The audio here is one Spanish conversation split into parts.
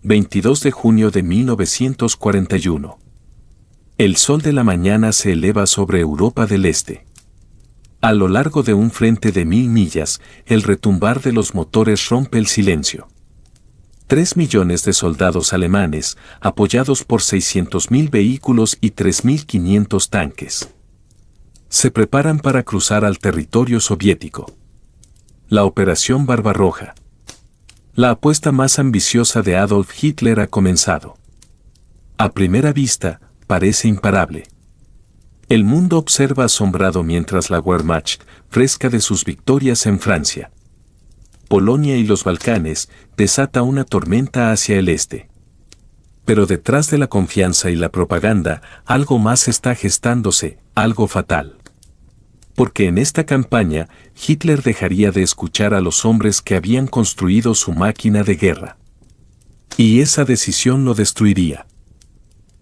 22 de junio de 1941. El sol de la mañana se eleva sobre Europa del Este. A lo largo de un frente de 1000 millas, el retumbar de los motores rompe el silencio. 3 millones de soldados alemanes, apoyados por 600.000 vehículos y 3.500 tanques, se preparan para cruzar al territorio soviético. La Operación Barbarroja. La apuesta más ambiciosa de Adolf Hitler ha comenzado. A primera vista, parece imparable. El mundo observa asombrado mientras la Wehrmacht, fresca de sus victorias en Francia, Polonia y los Balcanes, desata una tormenta hacia el este. Pero detrás de la confianza y la propaganda, algo más está gestándose, algo fatal. Porque en esta campaña, Hitler dejaría de escuchar a los hombres que habían construido su máquina de guerra. Y esa decisión lo destruiría.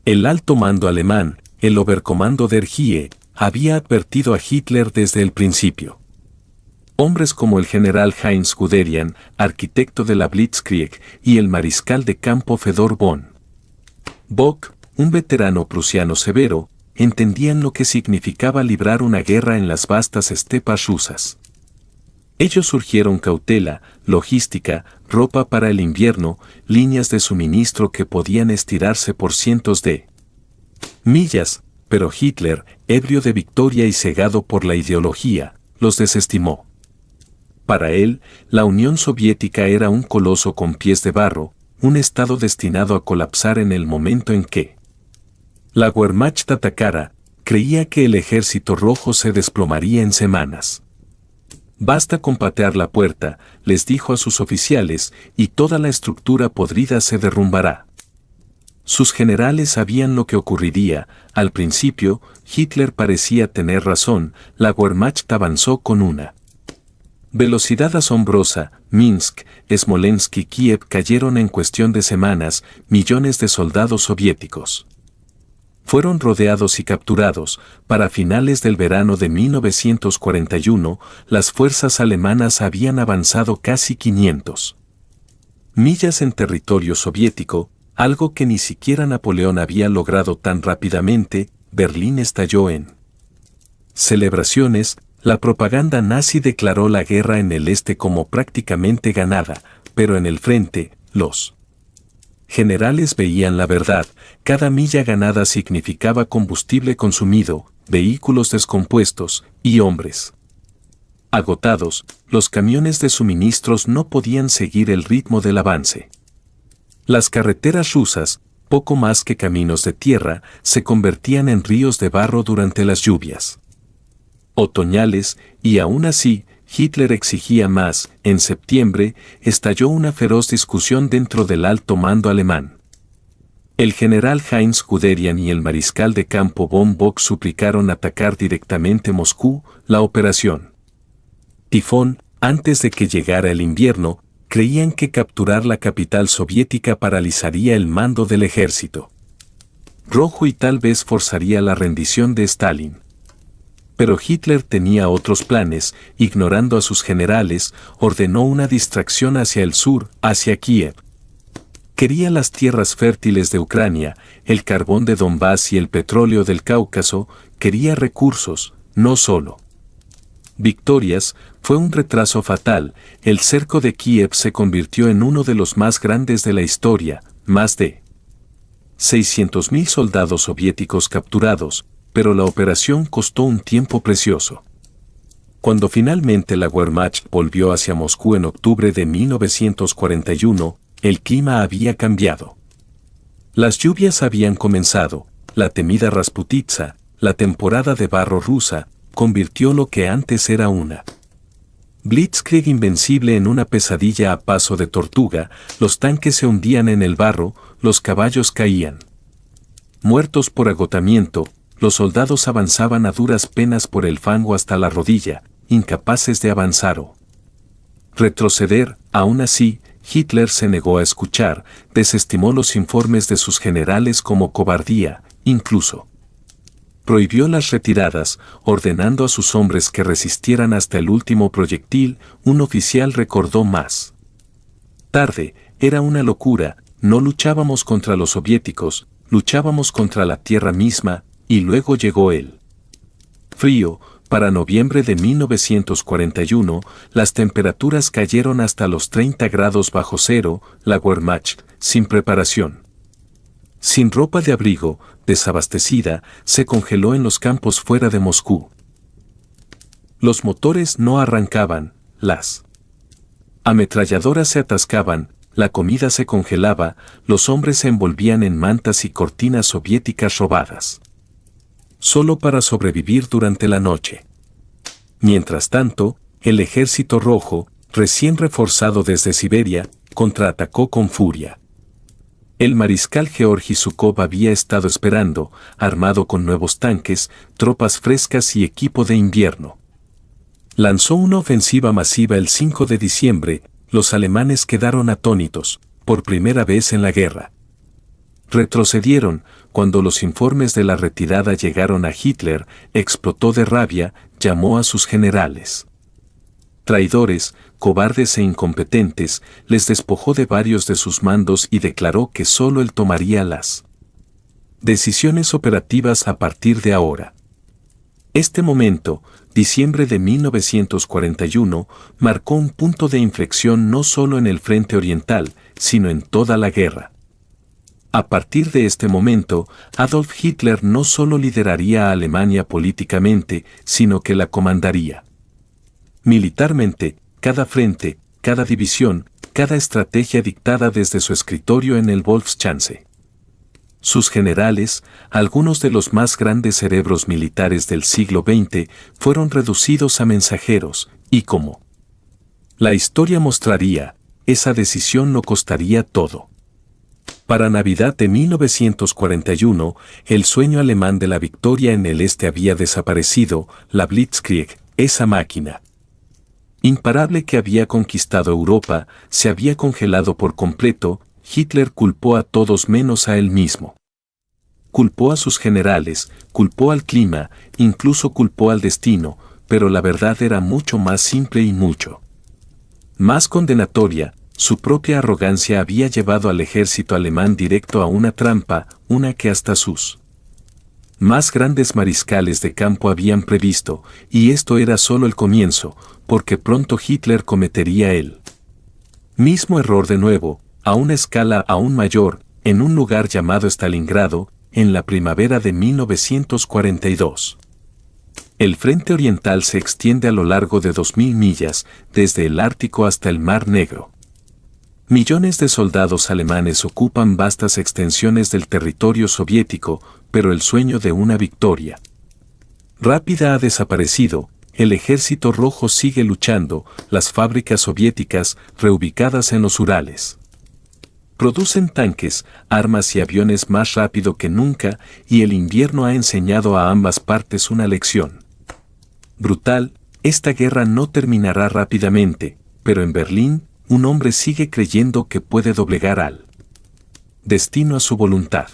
El alto mando alemán, el Oberkommando der Heere, había advertido a Hitler desde el principio. Hombres como el general Heinz Guderian, arquitecto de la Blitzkrieg, y el mariscal de campo Fedor von Bock, un veterano prusiano severo, entendían lo que significaba librar una guerra en las vastas estepas rusas. Ellos surgieron cautela, logística, ropa para el invierno, líneas de suministro que podían estirarse por cientos de millas, pero Hitler, ebrio de victoria y cegado por la ideología, los desestimó. Para él, la Unión Soviética era un coloso con pies de barro, un estado destinado a colapsar en el momento en que la Wehrmacht atacara. Creía que el ejército rojo se desplomaría en semanas. Basta con patear la puerta, les dijo a sus oficiales, y toda la estructura podrida se derrumbará. Sus generales sabían lo que ocurriría. Al principio, Hitler parecía tener razón. La Wehrmacht avanzó con una velocidad asombrosa. Minsk, Smolensk y Kiev cayeron en cuestión de semanas. Millones de soldados soviéticos fueron rodeados y capturados. Para finales del verano de 1941, las fuerzas alemanas habían avanzado casi 500 millas en territorio soviético, algo que ni siquiera Napoleón había logrado tan rápidamente. Berlín estalló en celebraciones. La propaganda nazi declaró la guerra en el este como prácticamente ganada, pero en el frente, los generales veían la verdad. Cada milla ganada significaba combustible consumido, vehículos descompuestos y hombres agotados. Los camiones de suministros no podían seguir el ritmo del avance. Las carreteras rusas, poco más que caminos de tierra, se convertían en ríos de barro durante las lluvias otoñales, y aún así, Hitler exigía más. En septiembre, estalló una feroz discusión dentro del alto mando alemán. El general Heinz Guderian y el mariscal de campo von Bock suplicaron atacar directamente Moscú. La operación Tifón, antes de que llegara el invierno, creían que capturar la capital soviética paralizaría el mando del ejército rojo y tal vez forzaría la rendición de Stalin. Pero Hitler tenía otros planes. Ignorando a sus generales, ordenó una distracción hacia el sur, hacia Kiev. Quería las tierras fértiles de Ucrania, el carbón de Donbass y el petróleo del Cáucaso. Quería recursos, no solo victorias. Fue un retraso fatal. El cerco de Kiev se convirtió en uno de los más grandes de la historia. Más de 600.000 soldados soviéticos capturados, pero la operación costó un tiempo precioso. Cuando finalmente la Wehrmacht volvió hacia Moscú en octubre de 1941, el clima había cambiado. Las lluvias habían comenzado. La temida Rasputitsa, la temporada de barro rusa, convirtió lo que antes era una Blitzkrieg invencible en una pesadilla a paso de tortuga. Los tanques se hundían en el barro, los caballos caían muertos por agotamiento. Los soldados avanzaban a duras penas por el fango hasta la rodilla, incapaces de avanzar o retroceder. Aún así, Hitler se negó a escuchar, desestimó los informes de sus generales como cobardía, incluso prohibió las retiradas, ordenando a sus hombres que resistieran hasta el último proyectil. Un oficial recordó más tarde: era una locura, no luchábamos contra los soviéticos, luchábamos contra la tierra misma, y luego llegó el frío. Para noviembre de 1941, las temperaturas cayeron hasta los 30 grados bajo cero, la Wehrmacht, sin preparación, sin ropa de abrigo, desabastecida, se congeló en los campos fuera de Moscú. Los motores no arrancaban, las ametralladoras se atascaban, la comida se congelaba, los hombres se envolvían en mantas y cortinas soviéticas robadas, solo para sobrevivir durante la noche. Mientras tanto, el Ejército Rojo, recién reforzado desde Siberia, contraatacó con furia. El mariscal Georgi Zhukov había estado esperando, armado con nuevos tanques, tropas frescas y equipo de invierno. Lanzó una ofensiva masiva el 5 de diciembre, los alemanes quedaron atónitos, por primera vez en la guerra. Retrocedieron, cuando los informes de la retirada llegaron a Hitler, explotó de rabia, llamó a sus generales traidores, cobardes e incompetentes, les despojó de varios de sus mandos y declaró que solo él tomaría las decisiones operativas a partir de ahora. Este momento, diciembre de 1941, marcó un punto de inflexión no solo en el frente oriental, sino en toda la guerra. A partir de este momento, Adolf Hitler no solo lideraría a Alemania políticamente, sino que la comandaría militarmente, cada frente, cada división, cada estrategia dictada desde su escritorio en el Volksschanze. Sus generales, algunos de los más grandes cerebros militares del siglo XX, fueron reducidos a mensajeros, y como la historia mostraría, esa decisión lo costaría todo. Para Navidad de 1941, el sueño alemán de la victoria en el este había desaparecido, la Blitzkrieg, esa máquina imparable que había conquistado Europa, se había congelado por completo. Hitler culpó a todos menos a él mismo. Culpó a sus generales, culpó al clima, incluso culpó al destino, pero la verdad era mucho más simple y mucho más condenatoria. Su propia arrogancia había llevado al ejército alemán directo a una trampa, una que hasta sus más grandes mariscales de campo habían previsto, y esto era solo el comienzo, porque pronto Hitler cometería el mismo error de nuevo, a una escala aún mayor, en un lugar llamado Stalingrado, en la primavera de 1942. El frente oriental se extiende a lo largo de 2000 millas, desde el Ártico hasta el Mar Negro. Millones de soldados alemanes ocupan vastas extensiones del territorio soviético, pero el sueño de una victoria rápida ha desaparecido. El Ejército Rojo sigue luchando, las fábricas soviéticas, reubicadas en los Urales, producen tanques, armas y aviones más rápido que nunca, y el invierno ha enseñado a ambas partes una lección brutal. Esta guerra no terminará rápidamente, pero en Berlín, un hombre sigue creyendo que puede doblegar al destino a su voluntad.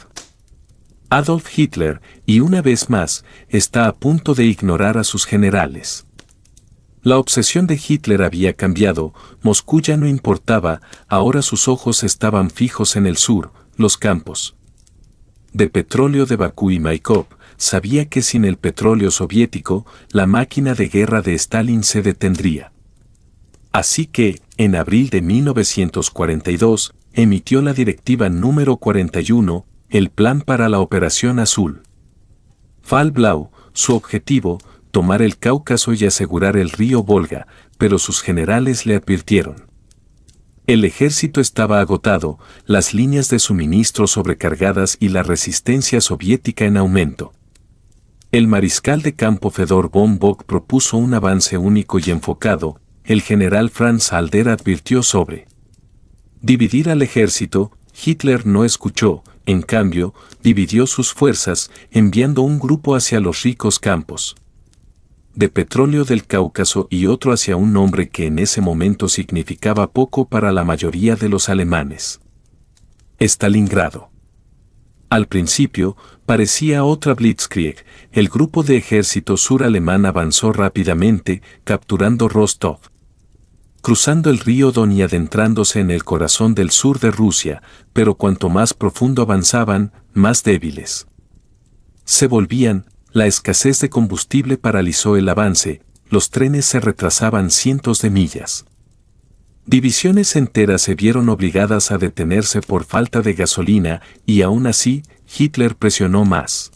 Adolf Hitler, y una vez más, está a punto de ignorar a sus generales. La obsesión de Hitler había cambiado, Moscú ya no importaba, ahora sus ojos estaban fijos en el sur, los campos de petróleo de Bakú y Maikop. Sabía que sin el petróleo soviético, la máquina de guerra de Stalin se detendría. Así que, en abril de 1942, emitió la directiva número 41, el plan para la Operación Azul. Fall Blau, su objetivo, tomar el Cáucaso y asegurar el río Volga, pero sus generales le advirtieron. El ejército estaba agotado, las líneas de suministro sobrecargadas y la resistencia soviética en aumento. El mariscal de campo Fedor von Bock propuso un avance único y enfocado. El general Franz Halder advirtió sobre dividir al ejército. Hitler no escuchó, en cambio, dividió sus fuerzas, enviando un grupo hacia los ricos campos de petróleo del Cáucaso y otro hacia un nombre que en ese momento significaba poco para la mayoría de los alemanes: Stalingrado. Al principio, parecía otra Blitzkrieg. El grupo de ejército sur alemán avanzó rápidamente, capturando Rostov. cruzando el río Don y adentrándose en el corazón del sur de Rusia, pero cuanto más profundo avanzaban, más débiles se volvían. La escasez de combustible paralizó el avance, los trenes se retrasaban cientos de millas. Divisiones enteras se vieron obligadas a detenerse por falta de gasolina y aún así, Hitler presionó más.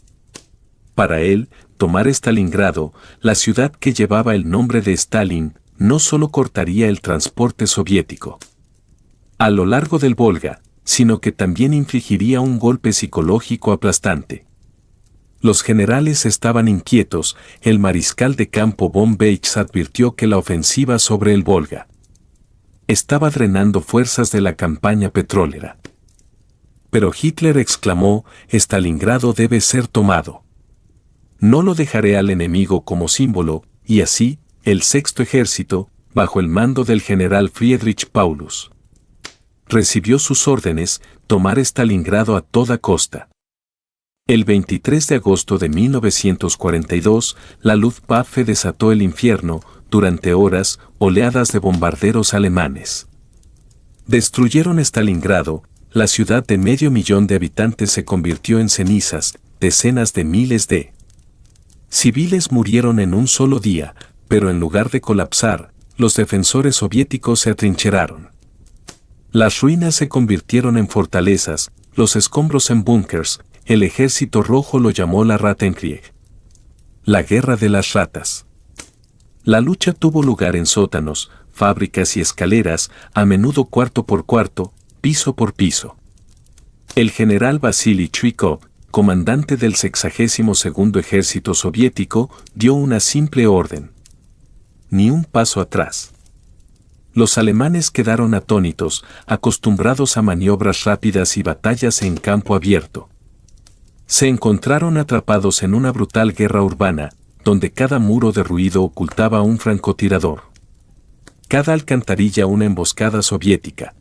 Para él, tomar Stalingrado, la ciudad que llevaba el nombre de Stalin, no solo cortaría el transporte soviético a lo largo del Volga, sino que también infligiría un golpe psicológico aplastante. Los generales estaban inquietos. El mariscal de campo von Beitz advirtió que la ofensiva sobre el Volga estaba drenando fuerzas de la campaña petrolera. Pero Hitler exclamó: Stalingrado debe ser tomado. No lo dejaré al enemigo como símbolo, y así, el Sexto Ejército, bajo el mando del general Friedrich Paulus, recibió sus órdenes: tomar Stalingrado a toda costa. El 23 de agosto de 1942, la Luftwaffe desató el infierno. Durante horas, oleadas de bombarderos alemanes destruyeron Stalingrado. La ciudad de 500.000 de habitantes se convirtió en cenizas. Decenas de miles de civiles murieron en un solo día, pero en lugar de colapsar, los defensores soviéticos se atrincheraron. Las ruinas se convirtieron en fortalezas, los escombros en búnkers. El Ejército Rojo lo llamó la Rattenkrieg, la guerra de las ratas. La lucha tuvo lugar en sótanos, fábricas y escaleras, a menudo cuarto por cuarto, piso por piso. El general Vasily Chuikov, comandante del 62º Ejército Soviético, dio una simple orden: ni un paso atrás. Los alemanes quedaron atónitos, acostumbrados a maniobras rápidas y batallas en campo abierto. Se encontraron atrapados en una brutal guerra urbana, donde cada muro derruido ocultaba un francotirador, cada alcantarilla una emboscada soviética.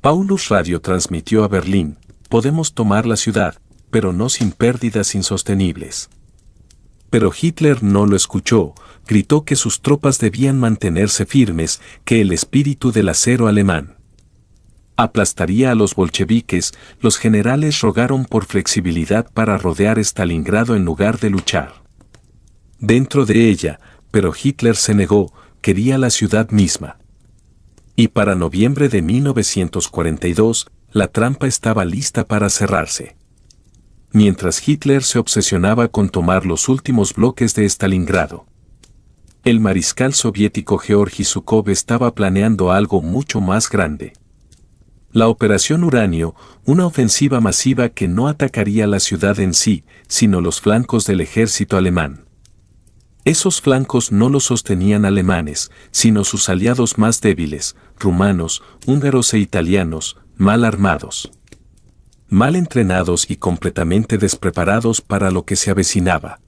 Paulus Radio transmitió a Berlín: podemos tomar la ciudad, pero no sin pérdidas insostenibles. Pero Hitler no lo escuchó. Gritó que sus tropas debían mantenerse firmes, que el espíritu del acero alemán aplastaría a los bolcheviques. Los generales rogaron por flexibilidad para rodear Stalingrado en lugar de luchar dentro de ella, pero Hitler se negó. Quería la ciudad misma. Y para noviembre de 1942, la trampa estaba lista para cerrarse. Mientras Hitler se obsesionaba con tomar los últimos bloques de Stalingrado, el mariscal soviético Georgi Zhukov estaba planeando algo mucho más grande. La Operación Uranio, una ofensiva masiva que no atacaría la ciudad en sí, sino los flancos del ejército alemán. Esos flancos no los sostenían alemanes, sino sus aliados más débiles, rumanos, húngaros e italianos, mal armados, mal entrenados y completamente despreparados para lo que se avecinaba.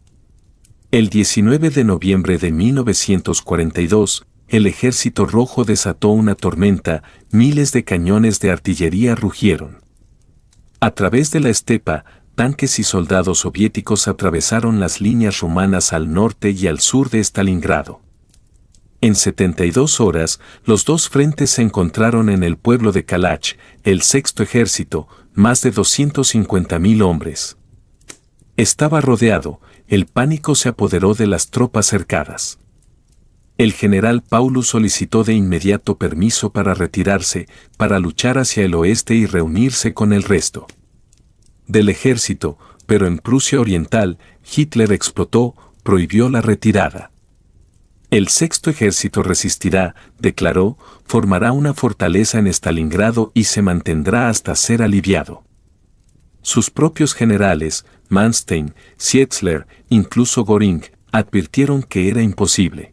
El 19 de noviembre de 1942, el Ejército Rojo desató una tormenta. Miles de cañones de artillería rugieron. A través de la estepa, tanques y soldados soviéticos atravesaron las líneas rumanas al norte y al sur de Stalingrado. En 72 horas, los dos frentes se encontraron en el pueblo de Kalach. El Sexto Ejército, más de 250.000 hombres, estaba rodeado. El pánico se apoderó de las tropas cercadas. El general Paulus solicitó de inmediato permiso para retirarse, para luchar hacia el oeste y reunirse con el resto del ejército, pero en Prusia Oriental, Hitler explotó, prohibió la retirada. El Sexto Ejército resistirá, declaró, formará una fortaleza en Stalingrado y se mantendrá hasta ser aliviado. Sus propios generales, Manstein, Sietzler, incluso Göring, advirtieron que era imposible.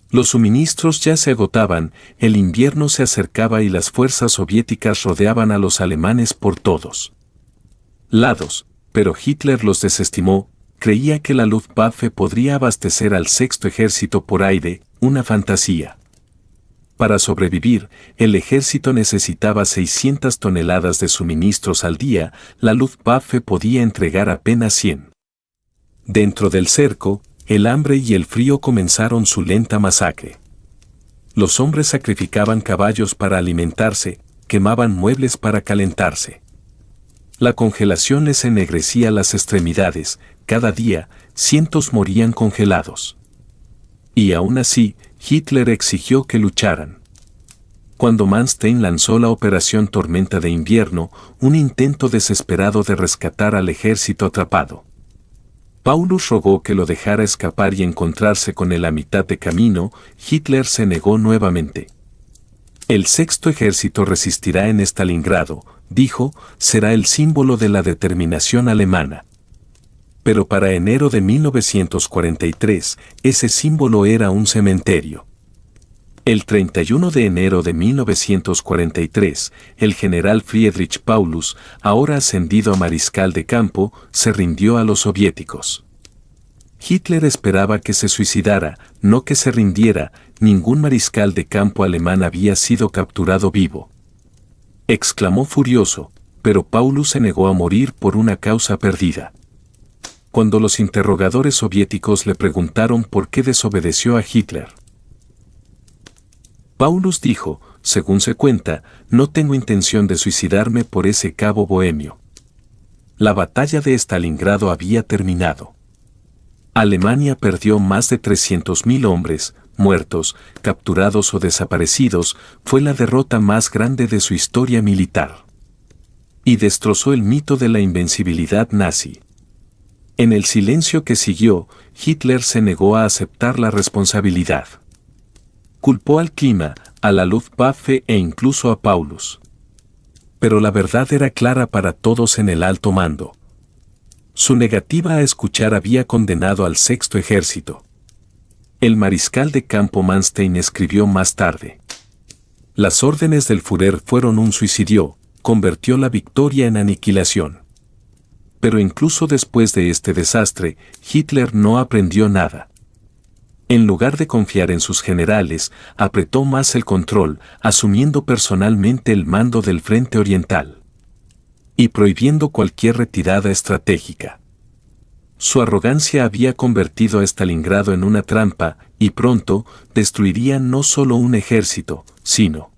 Los suministros ya se agotaban, el invierno se acercaba y las fuerzas soviéticas rodeaban a los alemanes por todos lados, pero Hitler los desestimó. Creía que la Luftwaffe podría abastecer al Sexto Ejército por aire, una fantasía. Para sobrevivir, el ejército necesitaba 600 toneladas de suministros al día, la Luftwaffe podía entregar apenas 100. Dentro del cerco, el hambre y el frío comenzaron su lenta masacre. los hombres sacrificaban caballos para alimentarse, quemaban muebles para calentarse. La congelación les ennegrecía las extremidades, cada día, cientos morían congelados. Y aún así, Hitler exigió que lucharan. Cuando Manstein lanzó la Operación Tormenta de Invierno, un intento desesperado de rescatar al ejército atrapado. Paulus rogó que lo dejara escapar y encontrarse con él a mitad de camino. Hitler se negó nuevamente. El sexto ejército resistirá en Stalingrado, dijo, será el símbolo de la determinación alemana. Pero para enero de 1943, ese símbolo era un cementerio. El 31 de enero de 1943, el general Friedrich Paulus, ahora ascendido a mariscal de campo, se rindió a los soviéticos. Hitler esperaba que se suicidara, no que se rindiera. Ningún mariscal de campo alemán había sido capturado vivo. Exclamó furioso, pero Paulus se negó a morir por una causa perdida. Cuando los interrogadores soviéticos le preguntaron por qué desobedeció a Hitler, Paulus dijo, según se cuenta, no tengo intención de suicidarme por ese cabo bohemio. La batalla de Stalingrado había terminado. Alemania perdió más de 300.000 hombres, muertos, capturados o desaparecidos. Fue la derrota más grande de su historia militar. Y destrozó el mito de la invencibilidad nazi. En el silencio que siguió, Hitler se negó a aceptar la responsabilidad. Culpó al clima, a la Luftwaffe e incluso a Paulus. Pero la verdad era clara para todos en el alto mando. Su negativa a escuchar había condenado al sexto ejército. El mariscal de campo Manstein escribió más tarde: las órdenes del Führer fueron un suicidio, convirtió la victoria en aniquilación. Pero incluso después de este desastre, Hitler no aprendió nada. En lugar de confiar en sus generales, apretó más el control, asumiendo personalmente el mando del frente oriental. Y prohibiendo cualquier retirada estratégica. Su arrogancia había convertido a Stalingrado en una trampa, y pronto destruiría no solo un ejército, sino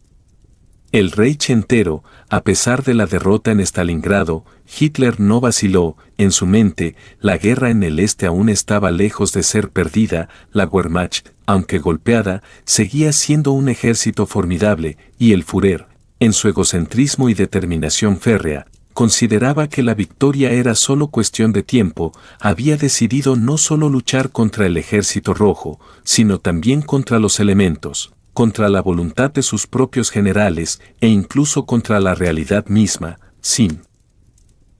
el Reich entero. A pesar de la derrota en Stalingrado, Hitler no vaciló. En su mente, la guerra en el este aún estaba lejos de ser perdida. La Wehrmacht, aunque golpeada, seguía siendo un ejército formidable, y el Führer, en su egocentrismo y determinación férrea, consideraba que la victoria era solo cuestión de tiempo. Había decidido no solo luchar contra el ejército rojo, sino también contra los elementos, contra la voluntad de sus propios generales e incluso contra la realidad misma. Sin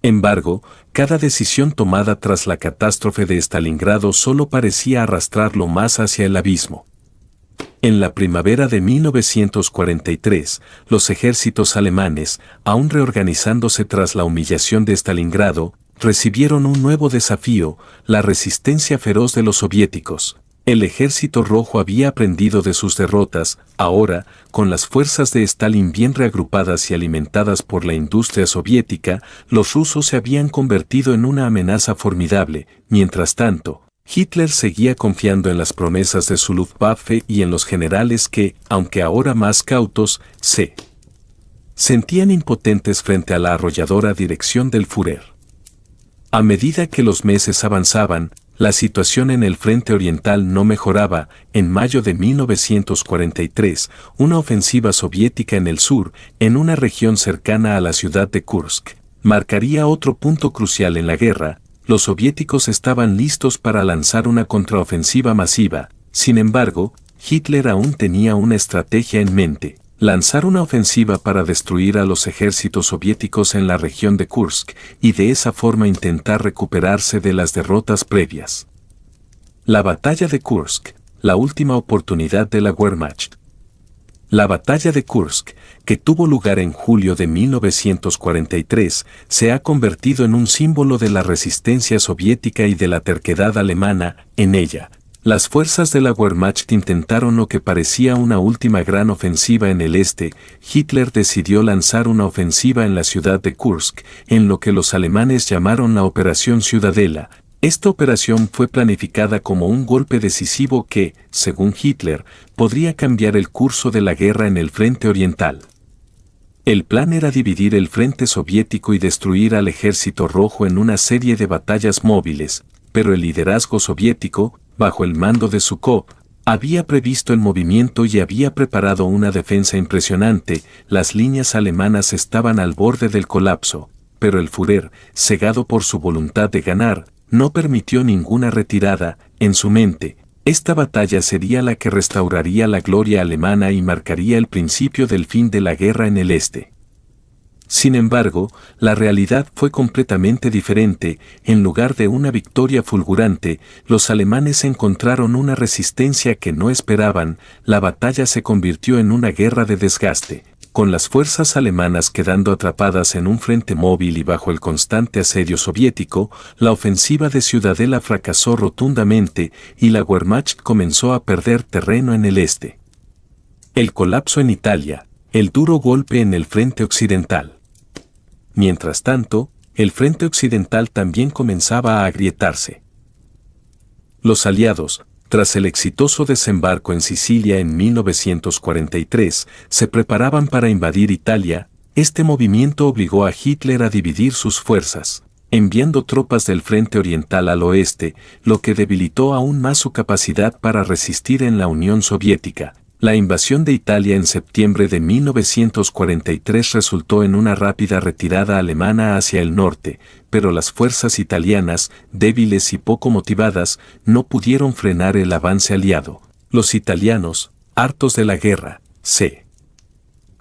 embargo, cada decisión tomada tras la catástrofe de Stalingrado solo parecía arrastrarlo más hacia el abismo. En la primavera de 1943, los ejércitos alemanes, aún reorganizándose tras la humillación de Stalingrado, recibieron un nuevo desafío: la resistencia feroz de los soviéticos. El ejército rojo había aprendido de sus derrotas. Ahora, con las fuerzas de Stalin bien reagrupadas y alimentadas por la industria soviética, los rusos se habían convertido en una amenaza formidable. Mientras tanto, Hitler seguía confiando en las promesas de su Luftwaffe y en los generales que, aunque ahora más cautos, se sentían impotentes frente a la arrolladora dirección del Führer. A medida que los meses avanzaban, la situación en el frente oriental no mejoraba. En mayo de 1943, una ofensiva soviética en el sur, en una región cercana a la ciudad de Kursk, marcaría otro punto crucial en la guerra. Los soviéticos estaban listos para lanzar una contraofensiva masiva. Sin embargo, Hitler aún tenía una estrategia en mente: lanzar una ofensiva para destruir a los ejércitos soviéticos en la región de Kursk y de esa forma intentar recuperarse de las derrotas previas. La batalla de Kursk, la última oportunidad de la Wehrmacht. La batalla de Kursk, que tuvo lugar en julio de 1943, se ha convertido en un símbolo de la resistencia soviética y de la terquedad alemana. En ella, las fuerzas de la Wehrmacht intentaron lo que parecía una última gran ofensiva en el este. Hitler decidió lanzar una ofensiva en la ciudad de Kursk, en lo que los alemanes llamaron la Operación Ciudadela. Esta operación fue planificada como un golpe decisivo que, según Hitler, podría cambiar el curso de la guerra en el frente oriental. El plan era dividir el frente soviético y destruir al ejército rojo en una serie de batallas móviles, pero el liderazgo soviético, bajo el mando de Zhúkov, había previsto el movimiento y había preparado una defensa impresionante. Las líneas alemanas estaban al borde del colapso, pero el Führer, cegado por su voluntad de ganar, no permitió ninguna retirada. En su mente, esta batalla sería la que restauraría la gloria alemana y marcaría el principio del fin de la guerra en el este. Sin embargo, la realidad fue completamente diferente. En lugar de una victoria fulgurante, los alemanes encontraron una resistencia que no esperaban. La batalla se convirtió en una guerra de desgaste, con las fuerzas alemanas quedando atrapadas en un frente móvil y bajo el constante asedio soviético. La ofensiva de Ciudadela fracasó rotundamente y la Wehrmacht comenzó a perder terreno en el este. El colapso en Italia, el duro golpe en el frente occidental. Mientras tanto, el frente occidental también comenzaba a agrietarse. Los aliados, tras el exitoso desembarco en Sicilia en 1943, se preparaban para invadir Italia. Este movimiento obligó a Hitler a dividir sus fuerzas, enviando tropas del frente oriental al oeste, lo que debilitó aún más su capacidad para resistir en la Unión Soviética. La invasión de Italia en septiembre de 1943 resultó en una rápida retirada alemana hacia el norte, pero las fuerzas italianas, débiles y poco motivadas, no pudieron frenar el avance aliado. Los italianos, hartos de la guerra, se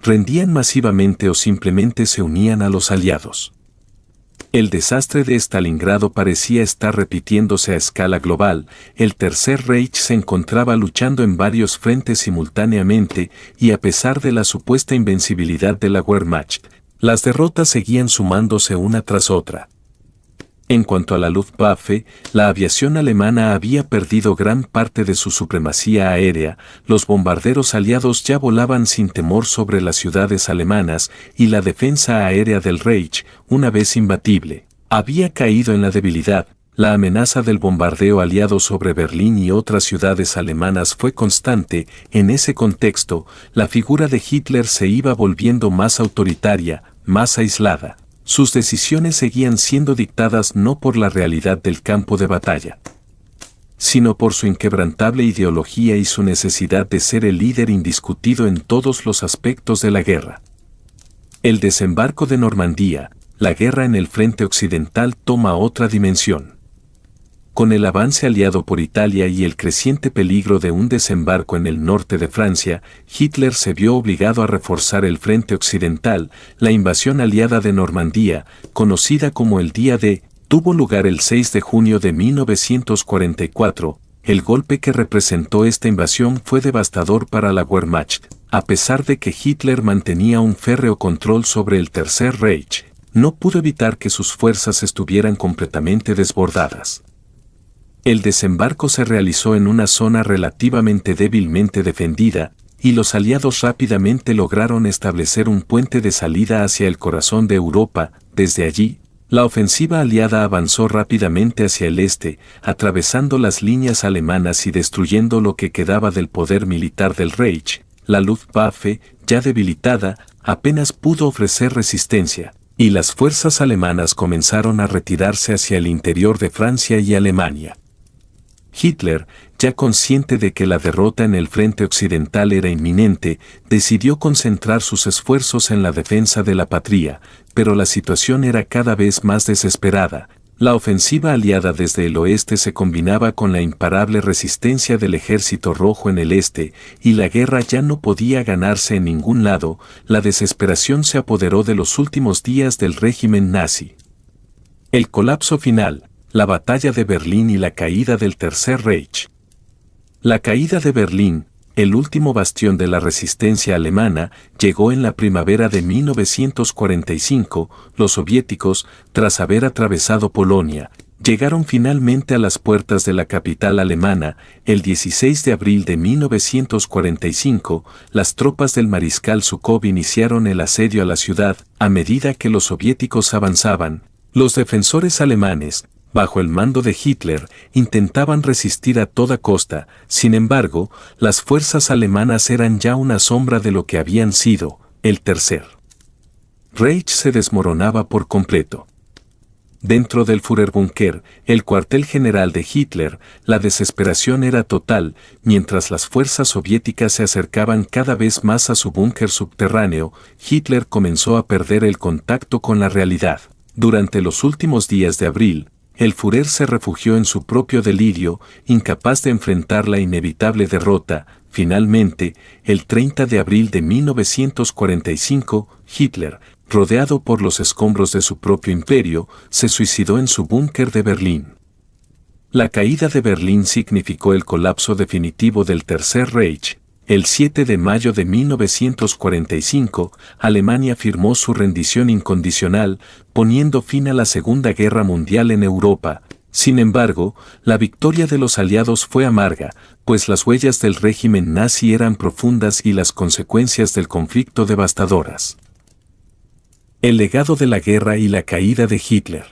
rendían masivamente o simplemente se unían a los aliados. El desastre de Stalingrado parecía estar repitiéndose a escala global. El Tercer Reich se encontraba luchando en varios frentes simultáneamente y a pesar de la supuesta invencibilidad de la Wehrmacht, las derrotas seguían sumándose una tras otra. En cuanto a la Luftwaffe, la aviación alemana había perdido gran parte de su supremacía aérea. Los bombarderos aliados ya volaban sin temor sobre las ciudades alemanas y la defensa aérea del Reich, una vez imbatible, había caído en la debilidad. La amenaza del bombardeo aliado sobre Berlín y otras ciudades alemanas fue constante. En ese contexto, la figura de Hitler se iba volviendo más autoritaria, más aislada. Sus decisiones seguían siendo dictadas no por la realidad del campo de batalla, sino por su inquebrantable ideología y su necesidad de ser el líder indiscutido en todos los aspectos de la guerra. El desembarco de Normandía, la guerra en el frente occidental toma otra dimensión. Con el avance aliado por Italia y el creciente peligro de un desembarco en el norte de Francia, Hitler se vio obligado a reforzar el frente occidental. La invasión aliada de Normandía, conocida como el Día D, tuvo lugar el 6 de junio de 1944. El golpe que representó esta invasión fue devastador para la Wehrmacht. A pesar de que Hitler mantenía un férreo control sobre el Tercer Reich, no pudo evitar que sus fuerzas estuvieran completamente desbordadas. El desembarco se realizó en una zona relativamente débilmente defendida, y los aliados rápidamente lograron establecer un puente de salida hacia el corazón de Europa. Desde allí, la ofensiva aliada avanzó rápidamente hacia el este, atravesando las líneas alemanas y destruyendo lo que quedaba del poder militar del Reich. La Luftwaffe, ya debilitada, apenas pudo ofrecer resistencia, y las fuerzas alemanas comenzaron a retirarse hacia el interior de Francia y Alemania. Hitler, ya consciente de que la derrota en el frente occidental era inminente, decidió concentrar sus esfuerzos en la defensa de la patria, pero la situación era cada vez más desesperada. La ofensiva aliada desde el oeste se combinaba con la imparable resistencia del ejército rojo en el este, y la guerra ya no podía ganarse en ningún lado. La desesperación se apoderó de los últimos días del régimen nazi. El colapso final. La batalla de Berlín y la caída del Tercer Reich. La caída de Berlín, el último bastión de la resistencia alemana, llegó en la primavera de 1945. Los soviéticos, tras haber atravesado Polonia, llegaron finalmente a las puertas de la capital alemana. El 16 de abril de 1945, las tropas del mariscal Zhúkov iniciaron el asedio a la ciudad. A medida que los soviéticos avanzaban, los defensores alemanes, bajo el mando de Hitler, intentaban resistir a toda costa. Sin embargo, las fuerzas alemanas eran ya una sombra de lo que habían sido. El Tercer Reich se desmoronaba por completo. Dentro del Führerbunker, el cuartel general de Hitler, la desesperación era total, mientras las fuerzas soviéticas se acercaban cada vez más a su búnker subterráneo. Hitler comenzó a perder el contacto con la realidad. Durante los últimos días de abril, el Führer se refugió en su propio delirio, incapaz de enfrentar la inevitable derrota. Finalmente, el 30 de abril de 1945, Hitler, rodeado por los escombros de su propio imperio, se suicidó en su búnker de Berlín. La caída de Berlín significó el colapso definitivo del Tercer Reich. El 7 de mayo de 1945, Alemania firmó su rendición incondicional, poniendo fin a la Segunda Guerra Mundial en Europa. Sin embargo, la victoria de los aliados fue amarga, pues las huellas del régimen nazi eran profundas y las consecuencias del conflicto devastadoras. El legado de la guerra y la caída de Hitler.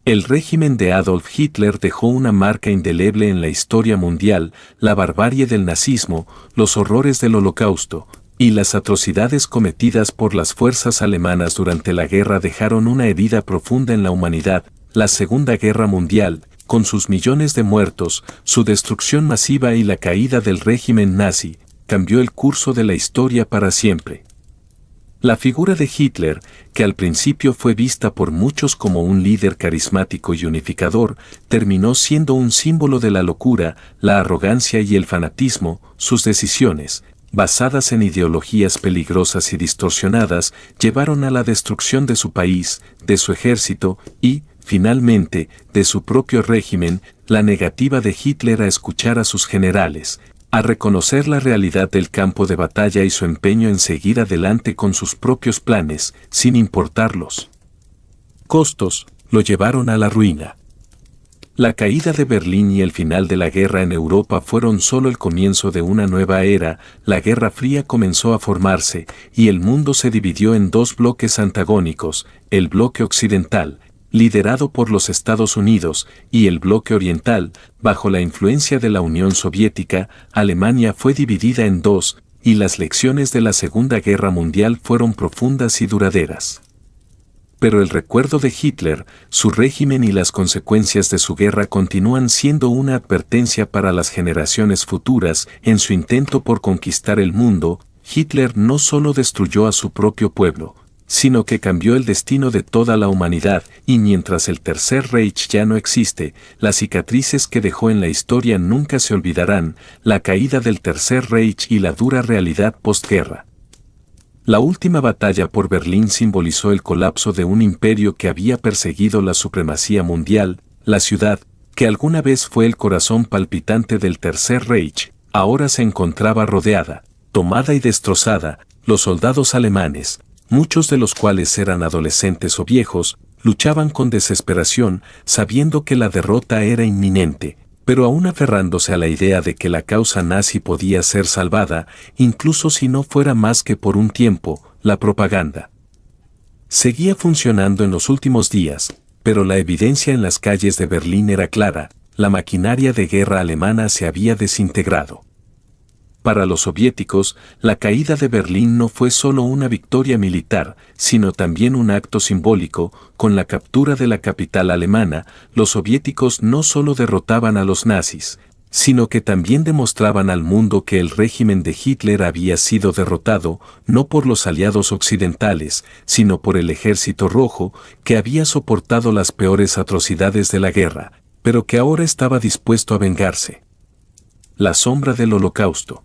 El régimen de Adolf Hitler dejó una marca indeleble en la historia mundial. La barbarie del nazismo, los horrores del Holocausto y las atrocidades cometidas por las fuerzas alemanas durante la guerra dejaron una herida profunda en la humanidad. La Segunda Guerra Mundial, con sus millones de muertos, su destrucción masiva y la caída del régimen nazi, cambió el curso de la historia para siempre. La figura de Hitler, que al principio fue vista por muchos como un líder carismático y unificador, terminó siendo un símbolo de la locura, la arrogancia y el fanatismo. Sus decisiones, basadas en ideologías peligrosas y distorsionadas, llevaron a la destrucción de su país, de su ejército y, finalmente, de su propio régimen. La negativa de Hitler a escuchar a sus generales, a reconocer la realidad del campo de batalla y su empeño en seguir adelante con sus propios planes, sin importar los costos, lo llevaron a la ruina. La caída de Berlín y el final de la guerra en Europa fueron solo el comienzo de una nueva era. La Guerra Fría comenzó a formarse, y el mundo se dividió en dos bloques antagónicos: el bloque occidental, liderado por los Estados Unidos, y el bloque oriental, bajo la influencia de la Unión Soviética. Alemania fue dividida en dos, y las lecciones de la Segunda Guerra Mundial fueron profundas y duraderas. Pero el recuerdo de Hitler, su régimen y las consecuencias de su guerra continúan siendo una advertencia para las generaciones futuras. En su intento por conquistar el mundo, Hitler no solo destruyó a su propio pueblo, sino que cambió el destino de toda la humanidad. Y mientras el Tercer Reich ya no existe, las cicatrices que dejó en la historia nunca se olvidarán: la caída del Tercer Reich y la dura realidad postguerra. La última batalla por Berlín simbolizó el colapso de un imperio que había perseguido la supremacía mundial. La ciudad, que alguna vez fue el corazón palpitante del Tercer Reich, ahora se encontraba rodeada, tomada y destrozada. Los soldados alemanes, muchos de los cuales eran adolescentes o viejos, luchaban con desesperación, sabiendo que la derrota era inminente, pero aún aferrándose a la idea de que la causa nazi podía ser salvada, incluso si no fuera más que por un tiempo. La propaganda seguía funcionando en los últimos días, pero la evidencia en las calles de Berlín era clara: la maquinaria de guerra alemana se había desintegrado. Para los soviéticos, la caída de Berlín no fue solo una victoria militar, sino también un acto simbólico. Con la captura de la capital alemana, los soviéticos no solo derrotaban a los nazis, sino que también demostraban al mundo que el régimen de Hitler había sido derrotado, no por los aliados occidentales, sino por el Ejército Rojo, que había soportado las peores atrocidades de la guerra, pero que ahora estaba dispuesto a vengarse. La sombra del Holocausto.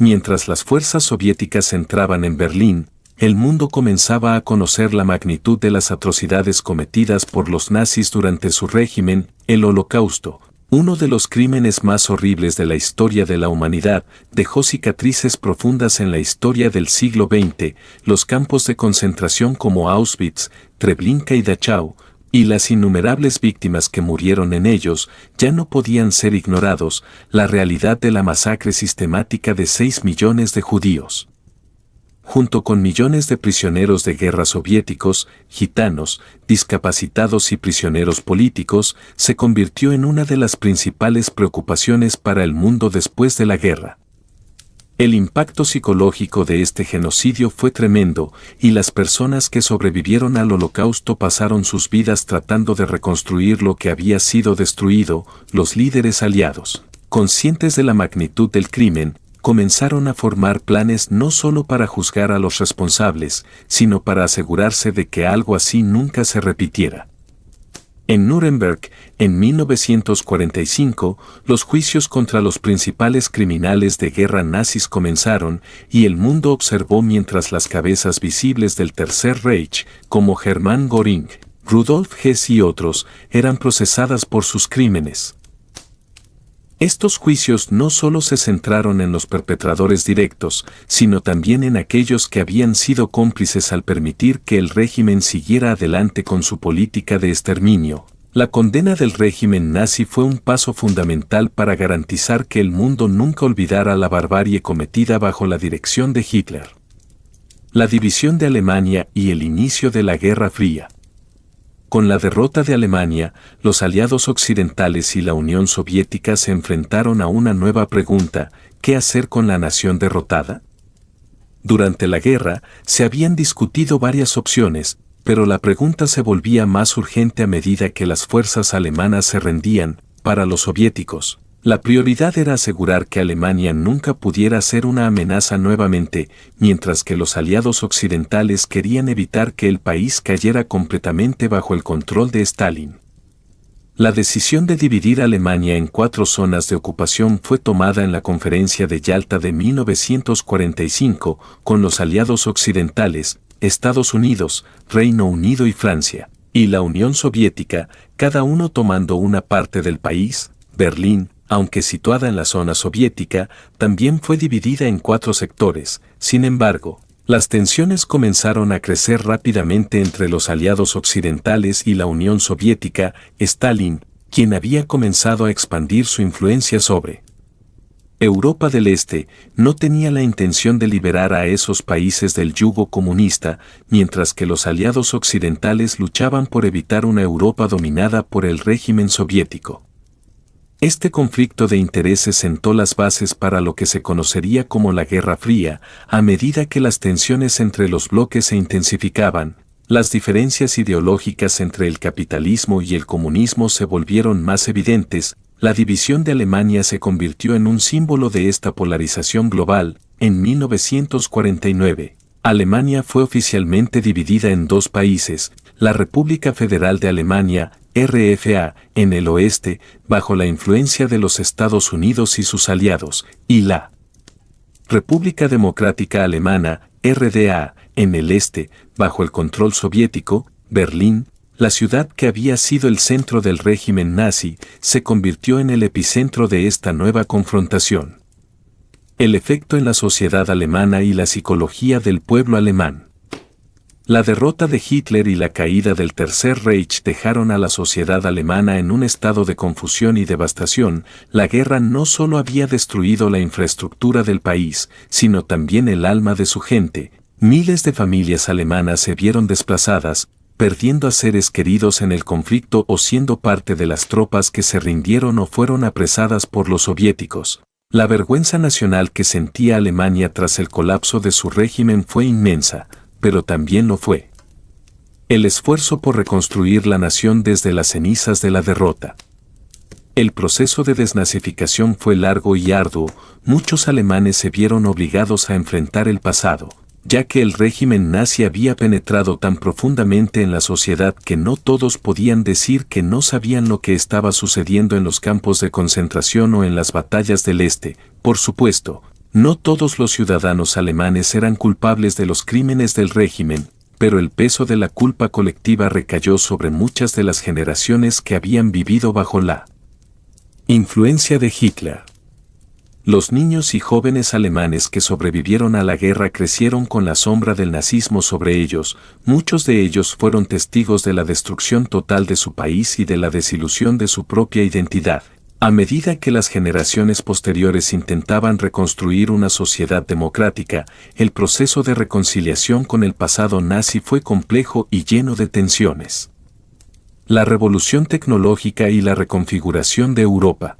Mientras las fuerzas soviéticas entraban en Berlín, el mundo comenzaba a conocer la magnitud de las atrocidades cometidas por los nazis durante su régimen. El Holocausto, uno de los crímenes más horribles de la historia de la humanidad, dejó cicatrices profundas en la historia del siglo XX. Los campos de concentración como Auschwitz, Treblinka y Dachau, y las innumerables víctimas que murieron en ellos, ya no podían ser ignorados. La realidad de la masacre sistemática de 6 millones de judíos, junto con millones de prisioneros de guerra soviéticos, gitanos, discapacitados y prisioneros políticos, se convirtió en una de las principales preocupaciones para el mundo después de la guerra. El impacto psicológico de este genocidio fue tremendo, y las personas que sobrevivieron al Holocausto pasaron sus vidas tratando de reconstruir lo que había sido destruido. Los líderes aliados, conscientes de la magnitud del crimen, comenzaron a formar planes no solo para juzgar a los responsables, sino para asegurarse de que algo así nunca se repitiera. En Nuremberg, en 1945, los juicios contra los principales criminales de guerra nazis comenzaron, y el mundo observó mientras las cabezas visibles del Tercer Reich, como Hermann Göring, Rudolf Hess y otros, eran procesadas por sus crímenes. Estos juicios no solo se centraron en los perpetradores directos, sino también en aquellos que habían sido cómplices al permitir que el régimen siguiera adelante con su política de exterminio. La condena del régimen nazi fue un paso fundamental para garantizar que el mundo nunca olvidara la barbarie cometida bajo la dirección de Hitler. La división de Alemania y el inicio de la Guerra Fría. Con la derrota de Alemania, los aliados occidentales y la Unión Soviética se enfrentaron a una nueva pregunta: ¿qué hacer con la nación derrotada? Durante la guerra, se habían discutido varias opciones, pero la pregunta se volvía más urgente a medida que las fuerzas alemanas se rendían. Para los soviéticos, la prioridad era asegurar que Alemania nunca pudiera ser una amenaza nuevamente, mientras que los aliados occidentales querían evitar que el país cayera completamente bajo el control de Stalin. La decisión de dividir Alemania en 4 zonas de ocupación fue tomada en la Conferencia de Yalta de 1945, con los aliados occidentales, Estados Unidos, Reino Unido y Francia, y la Unión Soviética, cada uno tomando una parte del país. Berlín, aunque situada en la zona soviética, también fue dividida en 4 sectores. Sin embargo, las tensiones comenzaron a crecer rápidamente entre los aliados occidentales y la Unión Soviética. Stalin, quien había comenzado a expandir su influencia sobre Europa del Este, no tenía la intención de liberar a esos países del yugo comunista, mientras que los aliados occidentales luchaban por evitar una Europa dominada por el régimen soviético. Este conflicto de intereses sentó las bases para lo que se conocería como la Guerra Fría. A medida que las tensiones entre los bloques se intensificaban, las diferencias ideológicas entre el capitalismo y el comunismo se volvieron más evidentes. La división de Alemania se convirtió en un símbolo de esta polarización global. En 1949, Alemania fue oficialmente dividida en 2 países: la República Federal de Alemania, RFA, en el oeste, bajo la influencia de los Estados Unidos y sus aliados, y la República Democrática Alemana, RDA, en el este, bajo el control soviético. Berlín, la ciudad que había sido el centro del régimen nazi, se convirtió en el epicentro de esta nueva confrontación. El efecto en la sociedad alemana y la psicología del pueblo alemán. La derrota de Hitler y la caída del Tercer Reich dejaron a la sociedad alemana en un estado de confusión y devastación. La guerra no solo había destruido la infraestructura del país, sino también el alma de su gente. Miles de familias alemanas se vieron desplazadas, perdiendo a seres queridos en el conflicto o siendo parte de las tropas que se rindieron o fueron apresadas por los soviéticos. La vergüenza nacional que sentía Alemania tras el colapso de su régimen fue inmensa, pero también lo fue el esfuerzo por reconstruir la nación desde las cenizas de la derrota. El proceso de desnazificación fue largo y arduo. Muchos alemanes se vieron obligados a enfrentar el pasado, ya que el régimen nazi había penetrado tan profundamente en la sociedad que no todos podían decir que no sabían lo que estaba sucediendo en los campos de concentración o en las batallas del Este. Por supuesto, no todos los ciudadanos alemanes eran culpables de los crímenes del régimen, pero el peso de la culpa colectiva recayó sobre muchas de las generaciones que habían vivido bajo la influencia de Hitler. Los niños y jóvenes alemanes que sobrevivieron a la guerra crecieron con la sombra del nazismo sobre ellos. Muchos de ellos fueron testigos de la destrucción total de su país y de la desilusión de su propia identidad. A medida que las generaciones posteriores intentaban reconstruir una sociedad democrática, el proceso de reconciliación con el pasado nazi fue complejo y lleno de tensiones. La revolución tecnológica y la reconfiguración de Europa.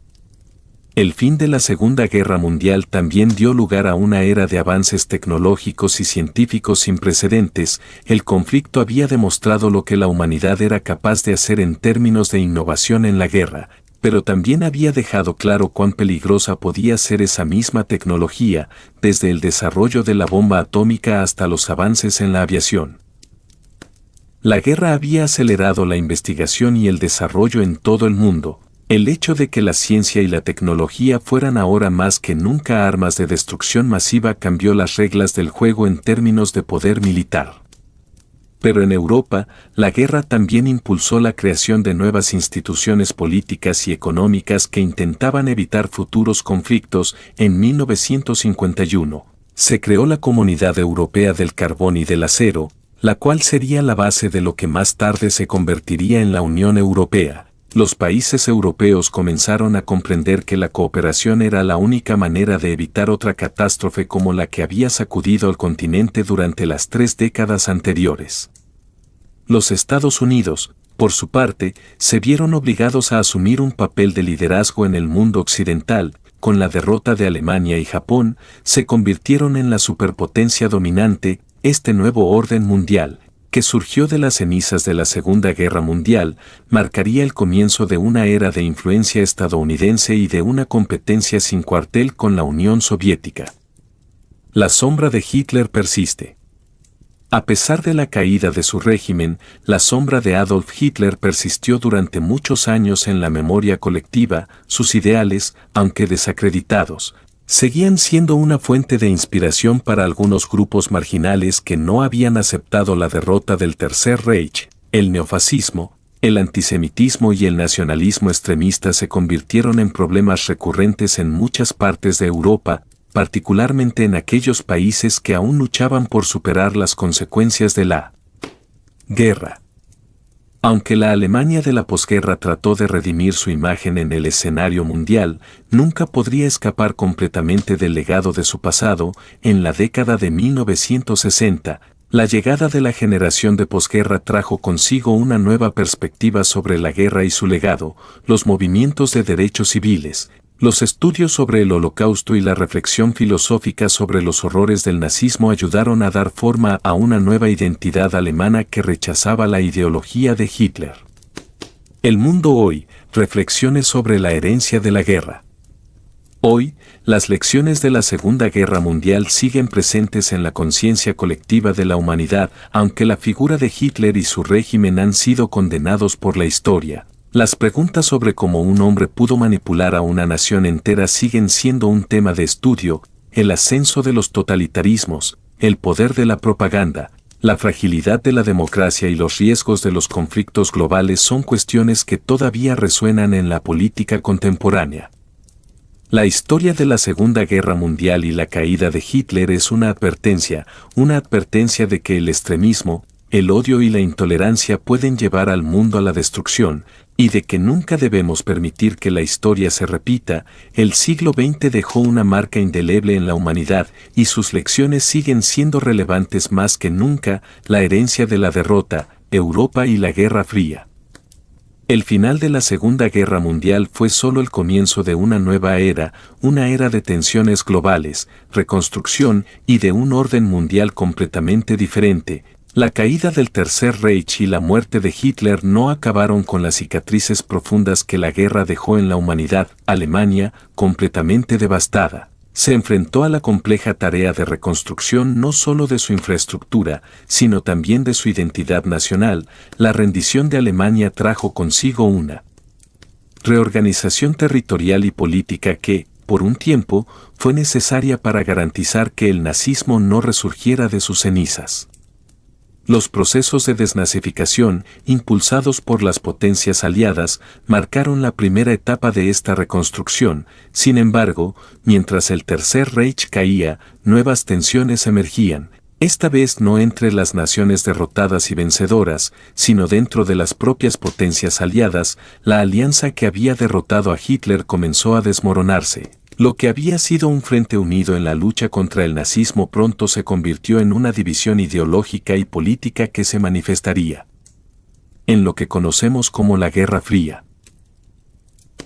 El fin de la Segunda Guerra Mundial también dio lugar a una era de avances tecnológicos y científicos sin precedentes. El conflicto había demostrado lo que la humanidad era capaz de hacer en términos de innovación en la guerra, pero también había dejado claro cuán peligrosa podía ser esa misma tecnología, desde el desarrollo de la bomba atómica hasta los avances en la aviación. La guerra había acelerado la investigación y el desarrollo en todo el mundo. El hecho de que la ciencia y la tecnología fueran ahora más que nunca armas de destrucción masiva cambió las reglas del juego en términos de poder militar. Pero en Europa, la guerra también impulsó la creación de nuevas instituciones políticas y económicas que intentaban evitar futuros conflictos. En 1951, se creó la Comunidad Europea del Carbón y del Acero, la cual sería la base de lo que más tarde se convertiría en la Unión Europea. Los países europeos comenzaron a comprender que la cooperación era la única manera de evitar otra catástrofe como la que había sacudido al continente durante las 3 décadas anteriores. Los Estados Unidos, por su parte, se vieron obligados a asumir un papel de liderazgo en el mundo occidental. Con la derrota de Alemania y Japón, se convirtieron en la superpotencia dominante. Este nuevo orden mundial, que surgió de las cenizas de la Segunda Guerra Mundial, marcaría el comienzo de una era de influencia estadounidense y de una competencia sin cuartel con la Unión Soviética. La sombra de Hitler persiste. A pesar de la caída de su régimen, la sombra de Adolf Hitler persistió durante muchos años en la memoria colectiva. Sus ideales, aunque desacreditados, seguían siendo una fuente de inspiración para algunos grupos marginales que no habían aceptado la derrota del Tercer Reich. El neofascismo, el antisemitismo y el nacionalismo extremista se convirtieron en problemas recurrentes en muchas partes de Europa, particularmente en aquellos países que aún luchaban por superar las consecuencias de la guerra. Aunque la Alemania de la posguerra trató de redimir su imagen en el escenario mundial, nunca podría escapar completamente del legado de su pasado. En la década de 1960, la llegada de la generación de posguerra trajo consigo una nueva perspectiva sobre la guerra y su legado. Los movimientos de derechos civiles, los estudios sobre el Holocausto y la reflexión filosófica sobre los horrores del nazismo ayudaron a dar forma a una nueva identidad alemana que rechazaba la ideología de Hitler. El mundo hoy, reflexiones sobre la herencia de la guerra. Hoy, las lecciones de la Segunda Guerra Mundial siguen presentes en la conciencia colectiva de la humanidad, aunque la figura de Hitler y su régimen han sido condenados por la historia. Las preguntas sobre cómo un hombre pudo manipular a una nación entera siguen siendo un tema de estudio. El ascenso de los totalitarismos, el poder de la propaganda, la fragilidad de la democracia y los riesgos de los conflictos globales son cuestiones que todavía resuenan en la política contemporánea. La historia de la Segunda Guerra Mundial y la caída de Hitler es una advertencia de que el extremismo, el odio y la intolerancia pueden llevar al mundo a la destrucción, y de que nunca debemos permitir que la historia se repita. El siglo XX dejó una marca indeleble en la humanidad y sus lecciones siguen siendo relevantes más que nunca. La herencia de la derrota, Europa y la Guerra Fría. El final de la Segunda Guerra Mundial fue solo el comienzo de una nueva era, una era de tensiones globales, reconstrucción y de un orden mundial completamente diferente. La caída del Tercer Reich y la muerte de Hitler no acabaron con las cicatrices profundas que la guerra dejó en la humanidad. Alemania, completamente devastada, se enfrentó a la compleja tarea de reconstrucción no solo de su infraestructura, sino también de su identidad nacional. La rendición de Alemania trajo consigo una reorganización territorial y política que, por un tiempo, fue necesaria para garantizar que el nazismo no resurgiera de sus cenizas. Los procesos de desnazificación, impulsados por las potencias aliadas, marcaron la primera etapa de esta reconstrucción. Sin embargo, mientras el Tercer Reich caía, nuevas tensiones emergían. Esta vez no entre las naciones derrotadas y vencedoras, sino dentro de las propias potencias aliadas. La alianza que había derrotado a Hitler comenzó a desmoronarse. Lo que había sido un frente unido en la lucha contra el nazismo pronto se convirtió en una división ideológica y política que se manifestaría en lo que conocemos como la Guerra Fría.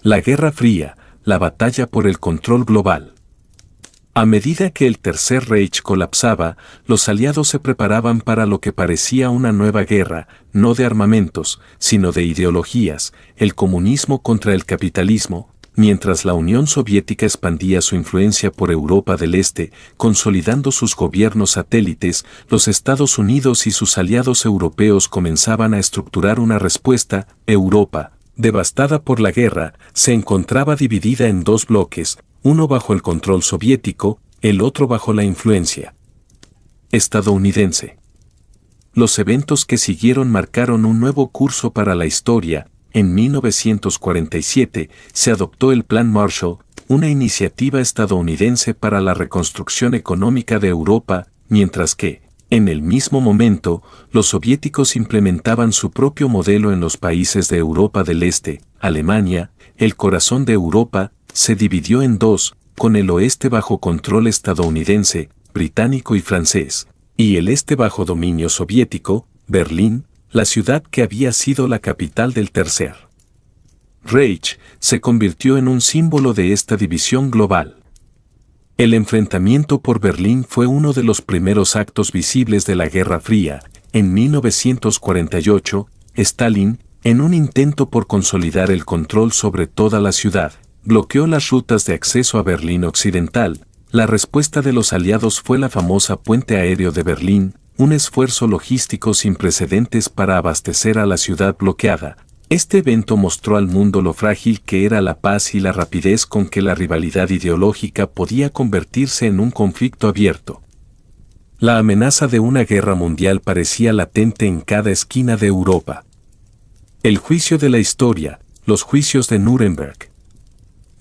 La Guerra Fría, la batalla por el control global. A medida que el Tercer Reich colapsaba, los aliados se preparaban para lo que parecía una nueva guerra, no de armamentos, sino de ideologías, el comunismo contra el capitalismo. Mientras la Unión Soviética expandía su influencia por Europa del Este, consolidando sus gobiernos satélites, los Estados Unidos y sus aliados europeos comenzaban a estructurar una respuesta. Europa, devastada por la guerra, se encontraba dividida en dos bloques, uno bajo el control soviético, el otro bajo la influencia estadounidense. Los eventos que siguieron marcaron un nuevo curso para la historia. En 1947 se adoptó el Plan Marshall, una iniciativa estadounidense para la reconstrucción económica de Europa, mientras que, en el mismo momento, los soviéticos implementaban su propio modelo en los países de Europa del Este. Alemania, el corazón de Europa, se dividió en dos, con el oeste bajo control estadounidense, británico y francés, y el este bajo dominio soviético. Berlín, la ciudad que había sido la capital del Tercer Reich, se convirtió en un símbolo de esta división global. El enfrentamiento por Berlín fue uno de los primeros actos visibles de la Guerra Fría. En 1948, Stalin, en un intento por consolidar el control sobre toda la ciudad, bloqueó las rutas de acceso a Berlín Occidental. La respuesta de los aliados fue la famosa Puente Aéreo de Berlín, un esfuerzo logístico sin precedentes para abastecer a la ciudad bloqueada. Este evento mostró al mundo lo frágil que era la paz y la rapidez con que la rivalidad ideológica podía convertirse en un conflicto abierto. La amenaza de una guerra mundial parecía latente en cada esquina de Europa. El juicio de la historia, los juicios de Nuremberg.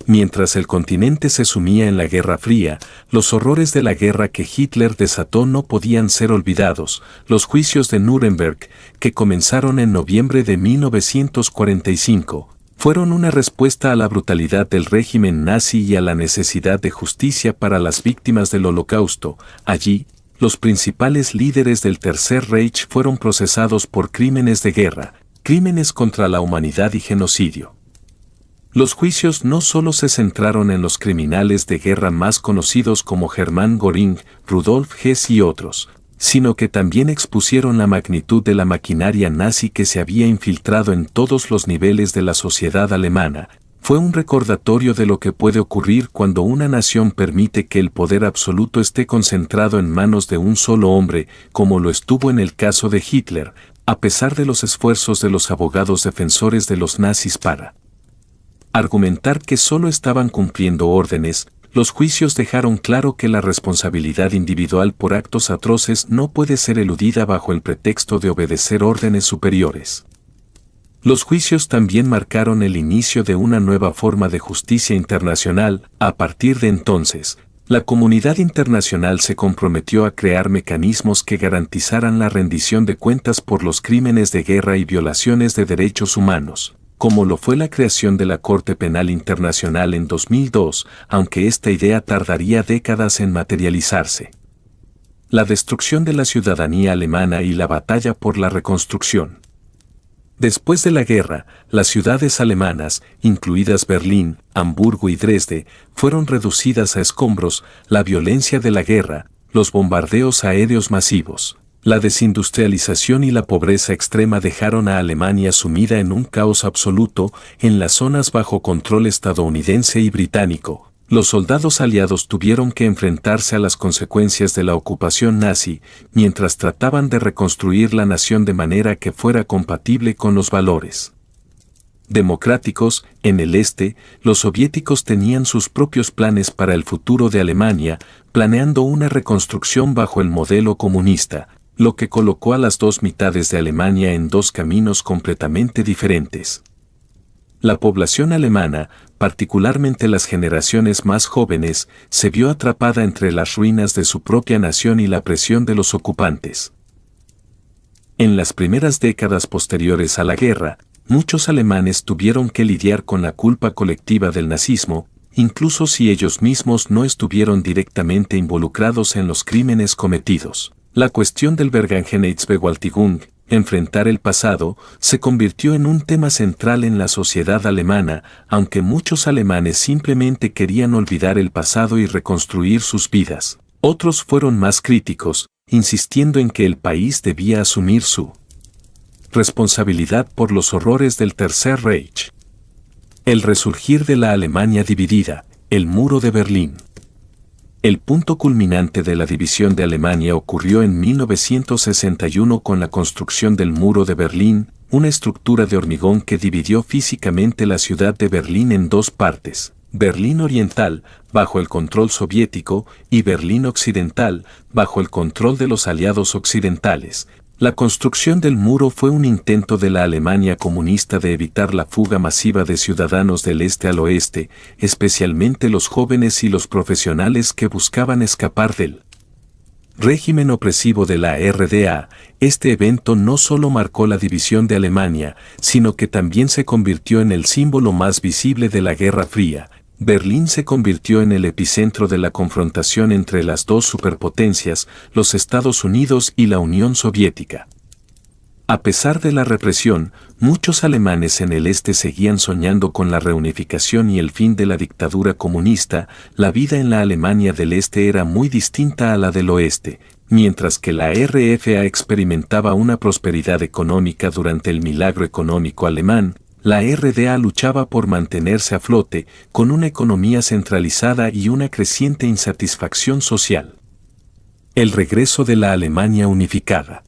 Mientras el continente se sumía en la Guerra Fría, los horrores de la guerra que Hitler desató no podían ser olvidados. Los juicios de Nuremberg, que comenzaron en noviembre de 1945, fueron una respuesta a la brutalidad del régimen nazi y a la necesidad de justicia para las víctimas del Holocausto. Allí, los principales líderes del Tercer Reich fueron procesados por crímenes de guerra, crímenes contra la humanidad y genocidio. Los juicios no solo se centraron en los criminales de guerra más conocidos como Hermann Göring, Rudolf Hess y otros, sino que también expusieron la magnitud de la maquinaria nazi que se había infiltrado en todos los niveles de la sociedad alemana. Fue un recordatorio de lo que puede ocurrir cuando una nación permite que el poder absoluto esté concentrado en manos de un solo hombre, como lo estuvo en el caso de Hitler, a pesar de los esfuerzos de los abogados defensores de los nazis para argumentar que solo estaban cumpliendo órdenes. Los juicios dejaron claro que la responsabilidad individual por actos atroces no puede ser eludida bajo el pretexto de obedecer órdenes superiores. Los juicios también marcaron el inicio de una nueva forma de justicia internacional. A partir de entonces, la comunidad internacional se comprometió a crear mecanismos que garantizaran la rendición de cuentas por los crímenes de guerra y violaciones de derechos humanos, como lo fue la creación de la Corte Penal Internacional en 2002, aunque esta idea tardaría décadas en materializarse. La destrucción de la ciudadanía alemana y la batalla por la reconstrucción. Después de la guerra, las ciudades alemanas, incluidas Berlín, Hamburgo y Dresde, fueron reducidas a escombros. La violencia de la guerra, los bombardeos aéreos masivos, la desindustrialización y la pobreza extrema dejaron a Alemania sumida en un caos absoluto. En las zonas bajo control estadounidense y británico, los soldados aliados tuvieron que enfrentarse a las consecuencias de la ocupación nazi, mientras trataban de reconstruir la nación de manera que fuera compatible con los valores democráticos. En el este, los soviéticos tenían sus propios planes para el futuro de Alemania, planeando una reconstrucción bajo el modelo comunista, lo que colocó a las dos mitades de Alemania en dos caminos completamente diferentes. La población alemana, particularmente las generaciones más jóvenes, se vio atrapada entre las ruinas de su propia nación y la presión de los ocupantes. En las primeras décadas posteriores a la guerra, muchos alemanes tuvieron que lidiar con la culpa colectiva del nazismo, incluso si ellos mismos no estuvieron directamente involucrados en los crímenes cometidos. La cuestión del Vergangenheitsbewältigung, enfrentar el pasado, se convirtió en un tema central en la sociedad alemana, aunque muchos alemanes simplemente querían olvidar el pasado y reconstruir sus vidas. Otros fueron más críticos, insistiendo en que el país debía asumir su responsabilidad por los horrores del Tercer Reich. El resurgir de la Alemania dividida, el muro de Berlín. El punto culminante de la división de Alemania ocurrió en 1961 con la construcción del muro de Berlín, una estructura de hormigón que dividió físicamente la ciudad de Berlín en dos partes: Berlín Oriental, bajo el control soviético, y Berlín Occidental, bajo el control de los aliados occidentales. La construcción del muro fue un intento de la Alemania comunista de evitar la fuga masiva de ciudadanos del este al oeste, especialmente los jóvenes y los profesionales que buscaban escapar del régimen opresivo de la RDA. Este evento no solo marcó la división de Alemania, sino que también se convirtió en el símbolo más visible de la Guerra Fría. Berlín se convirtió en el epicentro de la confrontación entre las dos superpotencias, los Estados Unidos y la Unión Soviética. A pesar de la represión, muchos alemanes en el este seguían soñando con la reunificación y el fin de la dictadura comunista. La vida en la Alemania del Este era muy distinta a la del oeste. Mientras que la RFA experimentaba una prosperidad económica durante el milagro económico alemán, la RDA luchaba por mantenerse a flote, con una economía centralizada y una creciente insatisfacción social. El regreso de la Alemania unificada.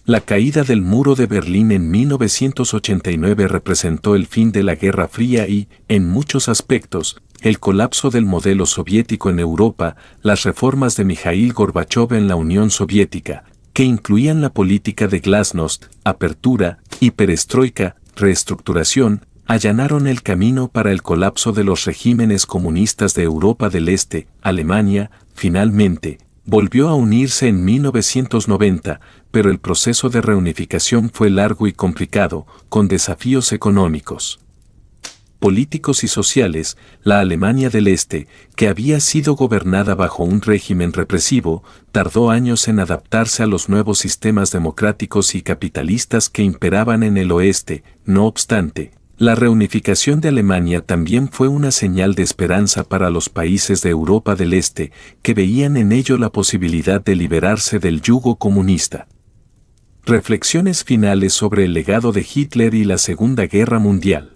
La caída del muro de Berlín en 1989 representó el fin de la Guerra Fría y, en muchos aspectos, el colapso del modelo soviético en Europa. Las reformas de Mikhail Gorbachov en la Unión Soviética, que incluían la política de glasnost, apertura y perestroika, reestructuración, allanaron el camino para el colapso de los regímenes comunistas de Europa del Este. Alemania, finalmente, volvió a unirse en 1990, pero el proceso de reunificación fue largo y complicado, con desafíos económicos, políticos y sociales. La Alemania del Este, que había sido gobernada bajo un régimen represivo, tardó años en adaptarse a los nuevos sistemas democráticos y capitalistas que imperaban en el oeste. No obstante, la reunificación de Alemania también fue una señal de esperanza para los países de Europa del Este, que veían en ello la posibilidad de liberarse del yugo comunista. Reflexiones finales sobre el legado de Hitler y la Segunda Guerra Mundial.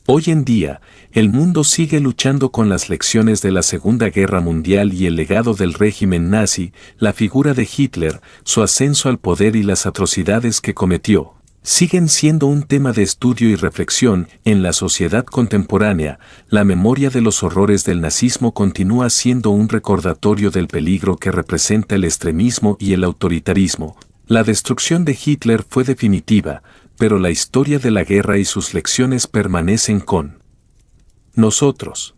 Hoy en día, el mundo sigue luchando con las lecciones de la Segunda Guerra Mundial y el legado del régimen nazi. La figura de Hitler, su ascenso al poder y las atrocidades que cometió, siguen siendo un tema de estudio y reflexión en la sociedad contemporánea. La memoria de los horrores del nazismo continúa siendo un recordatorio del peligro que representa el extremismo y el autoritarismo. La destrucción de Hitler fue definitiva, pero la historia de la guerra y sus lecciones permanecen con nosotros.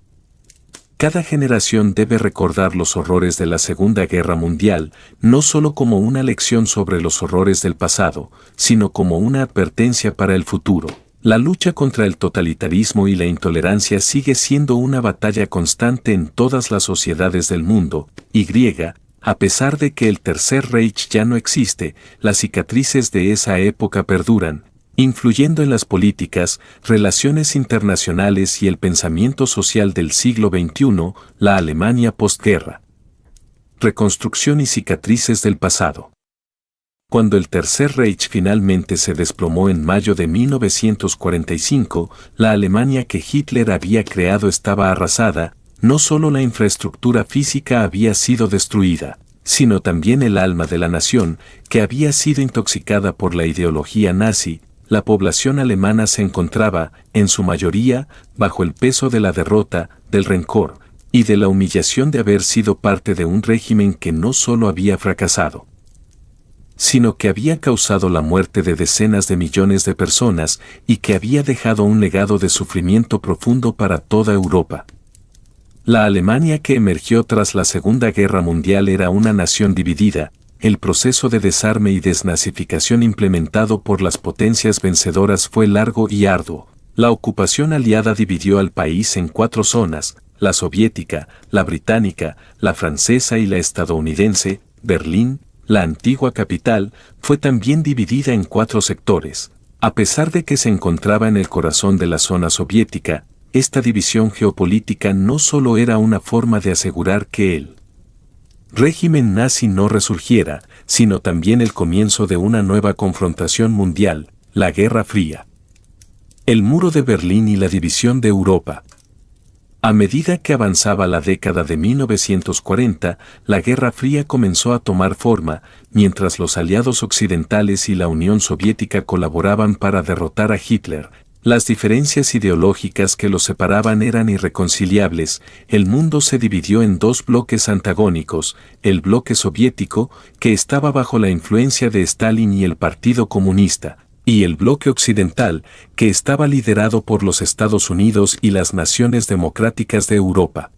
Cada generación debe recordar los horrores de la Segunda Guerra Mundial, no solo como una lección sobre los horrores del pasado, sino como una advertencia para el futuro. La lucha contra el totalitarismo y la intolerancia sigue siendo una batalla constante en todas las sociedades del mundo. A pesar de que el Tercer Reich ya no existe, las cicatrices de esa época perduran, influyendo en las políticas, relaciones internacionales y el pensamiento social del siglo XXI. La Alemania postguerra. Reconstrucción y cicatrices del pasado. Cuando el Tercer Reich finalmente se desplomó en mayo de 1945, la Alemania que Hitler había creado estaba arrasada. No solo la infraestructura física había sido destruida, sino también el alma de la nación, que había sido intoxicada por la ideología nazi. La población alemana se encontraba, en su mayoría, bajo el peso de la derrota, del rencor y de la humillación de haber sido parte de un régimen que no solo había fracasado, sino que había causado la muerte de decenas de millones de personas y que había dejado un legado de sufrimiento profundo para toda Europa. La Alemania que emergió tras la Segunda Guerra Mundial era una nación dividida. El proceso de desarme y desnazificación implementado por las potencias vencedoras fue largo y arduo. La ocupación aliada dividió al país en 4 zonas: la soviética, la británica, la francesa y la estadounidense. Berlín, la antigua capital, fue también dividida en 4 sectores. A pesar de que se encontraba en el corazón de la zona soviética, esta división geopolítica no solo era una forma de asegurar que el régimen nazi no resurgiera, sino también el comienzo de una nueva confrontación mundial, la Guerra Fría. El muro de Berlín y la división de Europa. A medida que avanzaba la década de 1940, la Guerra Fría comenzó a tomar forma, mientras los aliados occidentales y la Unión Soviética colaboraban para derrotar a Hitler. Las diferencias ideológicas que los separaban eran irreconciliables. El mundo se dividió en 2 bloques antagónicos: el bloque soviético, que estaba bajo la influencia de Stalin y el Partido Comunista, y el bloque occidental, que estaba liderado por los Estados Unidos y las naciones democráticas de Europa.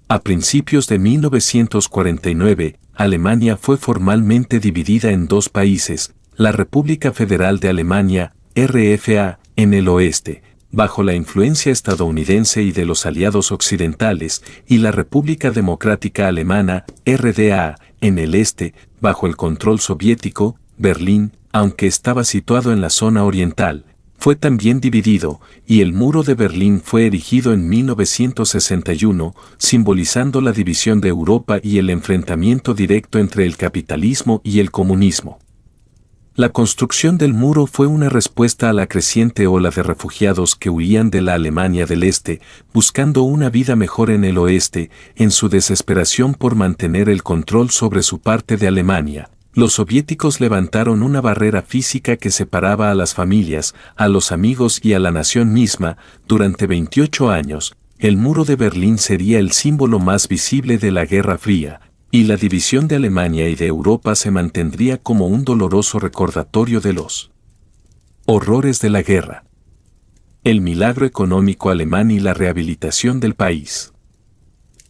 A principios de 1949, Alemania fue formalmente dividida en 2 países: la República Federal de Alemania, RFA, en el oeste, bajo la influencia estadounidense y de los aliados occidentales, y la República Democrática Alemana, RDA, en el este, bajo el control soviético. Berlín, aunque estaba situado en la zona oriental, fue también dividido, y el muro de Berlín fue erigido en 1961, simbolizando la división de Europa y el enfrentamiento directo entre el capitalismo y el comunismo. La construcción del muro fue una respuesta a la creciente ola de refugiados que huían de la Alemania del Este, buscando una vida mejor en el oeste. En su desesperación por mantener el control sobre su parte de Alemania, los soviéticos levantaron una barrera física que separaba a las familias, a los amigos y a la nación misma. Durante 28 años, el muro de Berlín sería el símbolo más visible de la Guerra Fría, y la división de Alemania y de Europa se mantendría como un doloroso recordatorio de los horrores de la guerra. El milagro económico alemán y la rehabilitación del país.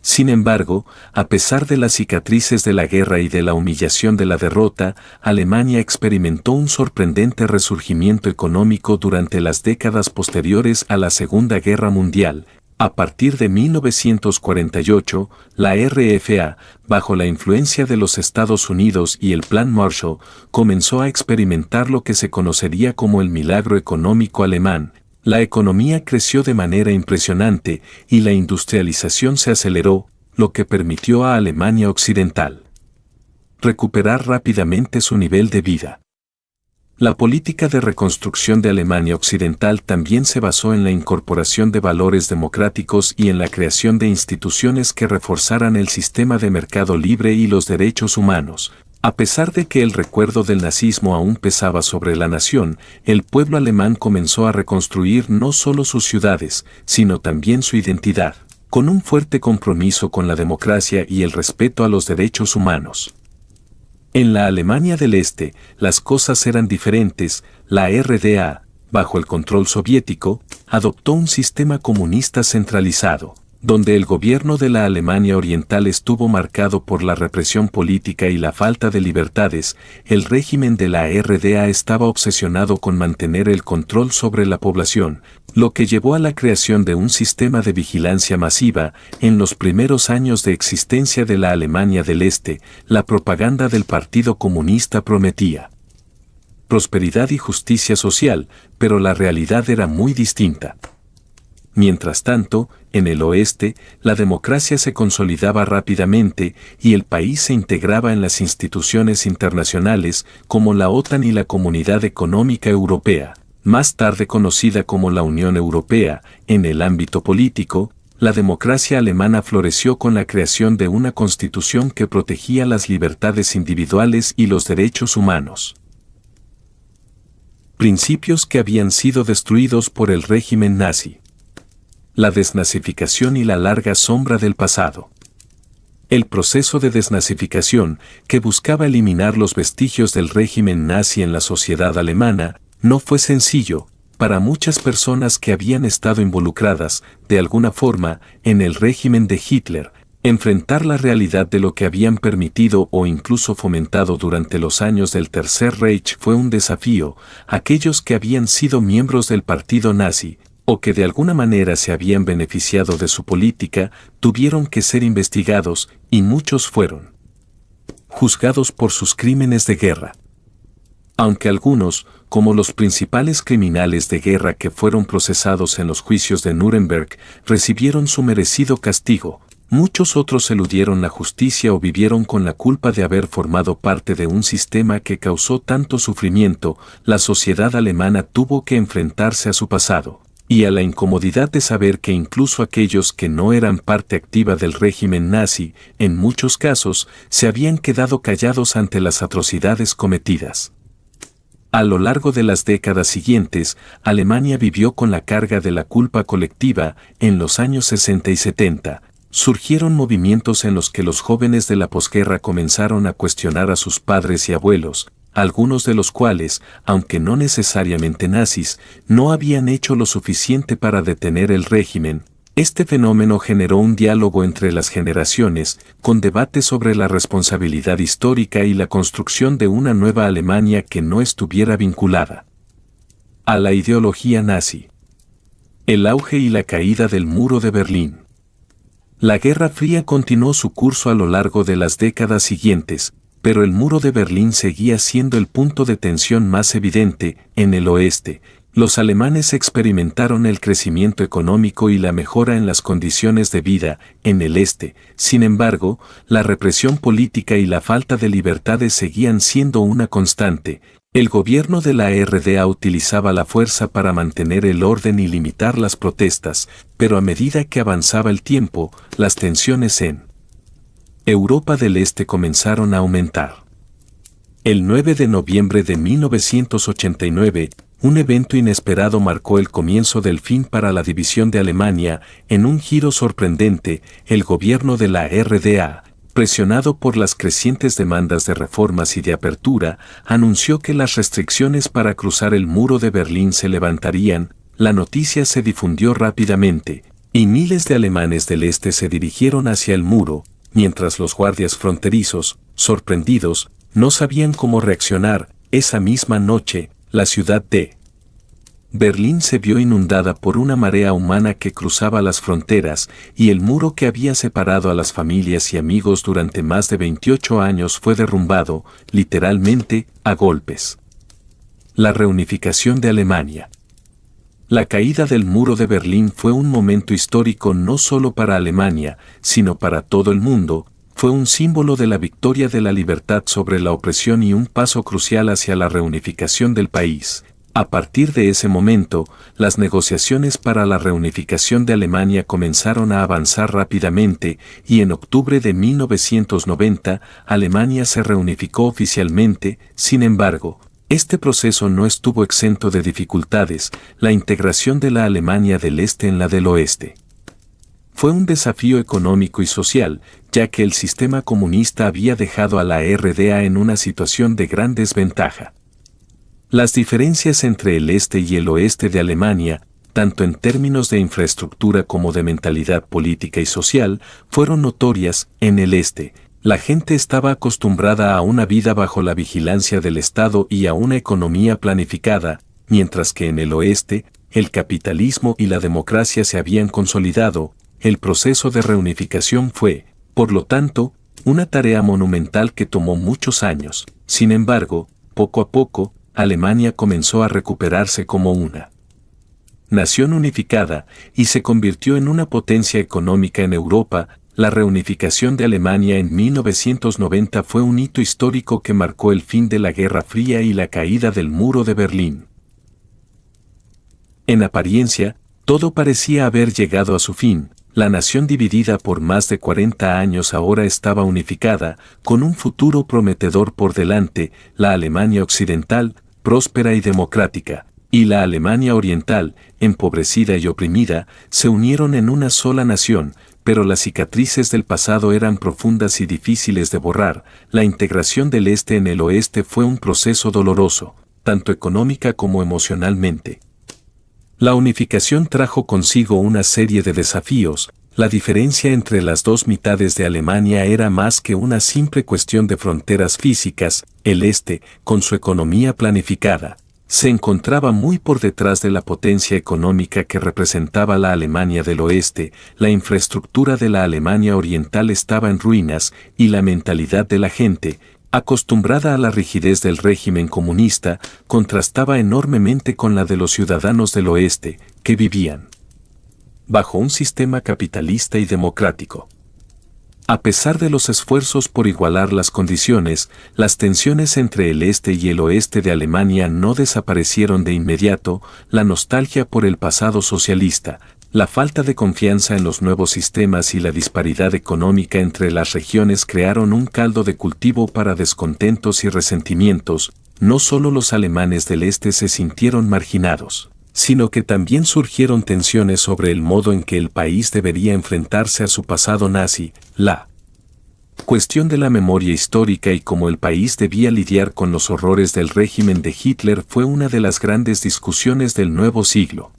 Sin embargo, a pesar de las cicatrices de la guerra y de la humillación de la derrota, Alemania experimentó un sorprendente resurgimiento económico durante las décadas posteriores a la Segunda Guerra Mundial. A partir de 1948, la RFA, bajo la influencia de los Estados Unidos y el Plan Marshall, comenzó a experimentar lo que se conocería como el milagro económico alemán. La economía creció de manera impresionante y la industrialización se aceleró, lo que permitió a Alemania Occidental recuperar rápidamente su nivel de vida. La política de reconstrucción de Alemania Occidental también se basó en la incorporación de valores democráticos y en la creación de instituciones que reforzaran el sistema de mercado libre y los derechos humanos. A pesar de que el recuerdo del nazismo aún pesaba sobre la nación, el pueblo alemán comenzó a reconstruir no solo sus ciudades, sino también su identidad, con un fuerte compromiso con la democracia y el respeto a los derechos humanos. En la Alemania del Este, las cosas eran diferentes. La RDA, bajo el control soviético, adoptó un sistema comunista centralizado, donde el gobierno de la Alemania Oriental estuvo marcado por la represión política y la falta de libertades. El régimen de la RDA estaba obsesionado con mantener el control sobre la población, lo que llevó a la creación de un sistema de vigilancia masiva. En los primeros años de existencia de la Alemania del Este, la propaganda del Partido Comunista prometía prosperidad y justicia social, pero la realidad era muy distinta. Mientras tanto, en el oeste, la democracia se consolidaba rápidamente y el país se integraba en las instituciones internacionales como la OTAN y la Comunidad Económica Europea, más tarde conocida como la Unión Europea. En el ámbito político, la democracia alemana floreció con la creación de una constitución que protegía las libertades individuales y los derechos humanos. Principios que habían sido destruidos por el régimen nazi. La desnazificación y la larga sombra del pasado. El proceso de desnazificación, que buscaba eliminar los vestigios del régimen nazi en la sociedad alemana, no fue sencillo para muchas personas que habían estado involucradas, de alguna forma, en el régimen de Hitler. Enfrentar la realidad de lo que habían permitido o incluso fomentado durante los años del Tercer Reich fue un desafío. Aquellos que habían sido miembros del partido nazi, o que de alguna manera se habían beneficiado de su política, tuvieron que ser investigados, y muchos fueron juzgados por sus crímenes de guerra. Aunque algunos, como los principales criminales de guerra que fueron procesados en los juicios de Nuremberg, recibieron su merecido castigo, muchos otros eludieron la justicia o vivieron con la culpa de haber formado parte de un sistema que causó tanto sufrimiento. La sociedad alemana tuvo que enfrentarse a su pasado y a la incomodidad de saber que incluso aquellos que no eran parte activa del régimen nazi, en muchos casos, se habían quedado callados ante las atrocidades cometidas. A lo largo de las décadas siguientes, Alemania vivió con la carga de la culpa colectiva. En los años 60 y 70, surgieron movimientos en los que los jóvenes de la posguerra comenzaron a cuestionar a sus padres y abuelos, algunos de los cuales, aunque no necesariamente nazis, no habían hecho lo suficiente para detener el régimen. Este fenómeno generó un diálogo entre las generaciones, con debates sobre la responsabilidad histórica y la construcción de una nueva Alemania que no estuviera vinculada a la ideología nazi. El auge y la caída del muro de Berlín. La Guerra Fría continuó su curso a lo largo de las décadas siguientes, pero el muro de Berlín seguía siendo el punto de tensión más evidente. En el oeste, los alemanes experimentaron el crecimiento económico y la mejora en las condiciones de vida. En el este, sin embargo, la represión política y la falta de libertades seguían siendo una constante. El gobierno de la RDA utilizaba la fuerza para mantener el orden y limitar las protestas, pero a medida que avanzaba el tiempo, las tensiones en Europa del Este comenzaron a aumentar. El 9 de noviembre de 1989, un evento inesperado marcó el comienzo del fin para la división de Alemania. En un giro sorprendente, el gobierno de la RDA, presionado por las crecientes demandas de reformas y de apertura, anunció que las restricciones para cruzar el muro de Berlín se levantarían. La noticia se difundió rápidamente, y miles de alemanes del este se dirigieron hacia el muro, mientras los guardias fronterizos, sorprendidos, no sabían cómo reaccionar. Esa misma noche, la ciudad de Berlín se vio inundada por una marea humana que cruzaba las fronteras, y el muro que había separado a las familias y amigos durante más de 28 años fue derrumbado, literalmente, a golpes. La reunificación de Alemania. La caída del muro de Berlín fue un momento histórico no solo para Alemania, sino para todo el mundo. Fue un símbolo de la victoria de la libertad sobre la opresión y un paso crucial hacia la reunificación del país. A partir de ese momento, las negociaciones para la reunificación de Alemania comenzaron a avanzar rápidamente, y en octubre de 1990, Alemania se reunificó oficialmente. Sin embargo, este proceso no estuvo exento de dificultades. La integración de la Alemania del Este en la del Oeste fue un desafío económico y social, ya que el sistema comunista había dejado a la RDA en una situación de gran desventaja. Las diferencias entre el este y el oeste de Alemania, tanto en términos de infraestructura como de mentalidad política y social, fueron notorias. En el este, la gente estaba acostumbrada a una vida bajo la vigilancia del Estado y a una economía planificada, mientras que en el oeste, el capitalismo y la democracia se habían consolidado. El proceso de reunificación fue, por lo tanto, una tarea monumental que tomó muchos años. Sin embargo, poco a poco, Alemania comenzó a recuperarse como una nación unificada y se convirtió en una potencia económica en Europa. La reunificación de Alemania en 1990 fue un hito histórico que marcó el fin de la Guerra Fría y la caída del muro de Berlín. En apariencia, todo parecía haber llegado a su fin. La nación dividida por más de 40 años ahora estaba unificada, con un futuro prometedor por delante. La Alemania occidental, próspera y democrática, y la Alemania oriental, empobrecida y oprimida, se unieron en una sola nación. pero las cicatrices del pasado eran profundas y difíciles de borrar. La integración del Este en el Oeste fue un proceso doloroso, tanto económica como emocionalmente. La unificación trajo consigo una serie de desafíos. La diferencia entre las dos mitades de Alemania era más que una simple cuestión de fronteras físicas. El Este, con su economía planificada, se encontraba muy por detrás de la potencia económica que representaba la Alemania del Oeste. La infraestructura de la Alemania Oriental estaba en ruinas y la mentalidad de la gente, acostumbrada a la rigidez del régimen comunista, contrastaba enormemente con la de los ciudadanos del Oeste, que vivían bajo un sistema capitalista y democrático. A pesar de los esfuerzos por igualar las condiciones, las tensiones entre el este y el oeste de Alemania no desaparecieron de inmediato. La nostalgia por el pasado socialista, la falta de confianza en los nuevos sistemas y la disparidad económica entre las regiones crearon un caldo de cultivo para descontentos y resentimientos. No solo los alemanes del este se sintieron marginados, sino que también surgieron tensiones sobre el modo en que el país debería enfrentarse a su pasado nazi. La cuestión de la memoria histórica y cómo el país debía lidiar con los horrores del régimen de Hitler fue una de las grandes discusiones del nuevo siglo.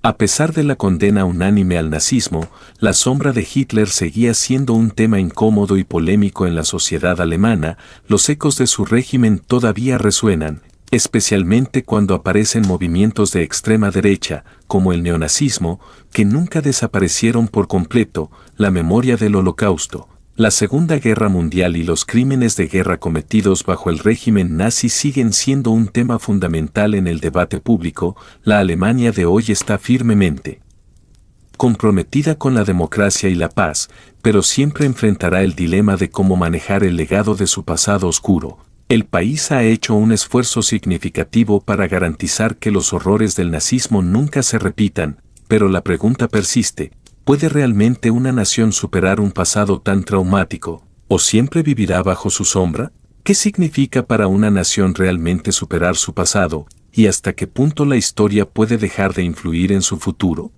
A pesar de la condena unánime al nazismo, la sombra de Hitler seguía siendo un tema incómodo y polémico en la sociedad alemana. Los ecos de su régimen todavía resuenan, especialmente cuando aparecen movimientos de extrema derecha, como el neonazismo, que nunca desaparecieron por completo. La memoria del Holocausto, la Segunda Guerra Mundial y los crímenes de guerra cometidos bajo el régimen nazi siguen siendo un tema fundamental en el debate público. La Alemania de hoy está firmemente comprometida con la democracia y la paz, pero siempre enfrentará el dilema de cómo manejar el legado de su pasado oscuro. El país ha hecho un esfuerzo significativo para garantizar que los horrores del nazismo nunca se repitan, pero la pregunta persiste: ¿puede realmente una nación superar un pasado tan traumático, o siempre vivirá bajo su sombra? ¿Qué significa para una nación realmente superar su pasado, y hasta qué punto la historia puede dejar de influir en su futuro?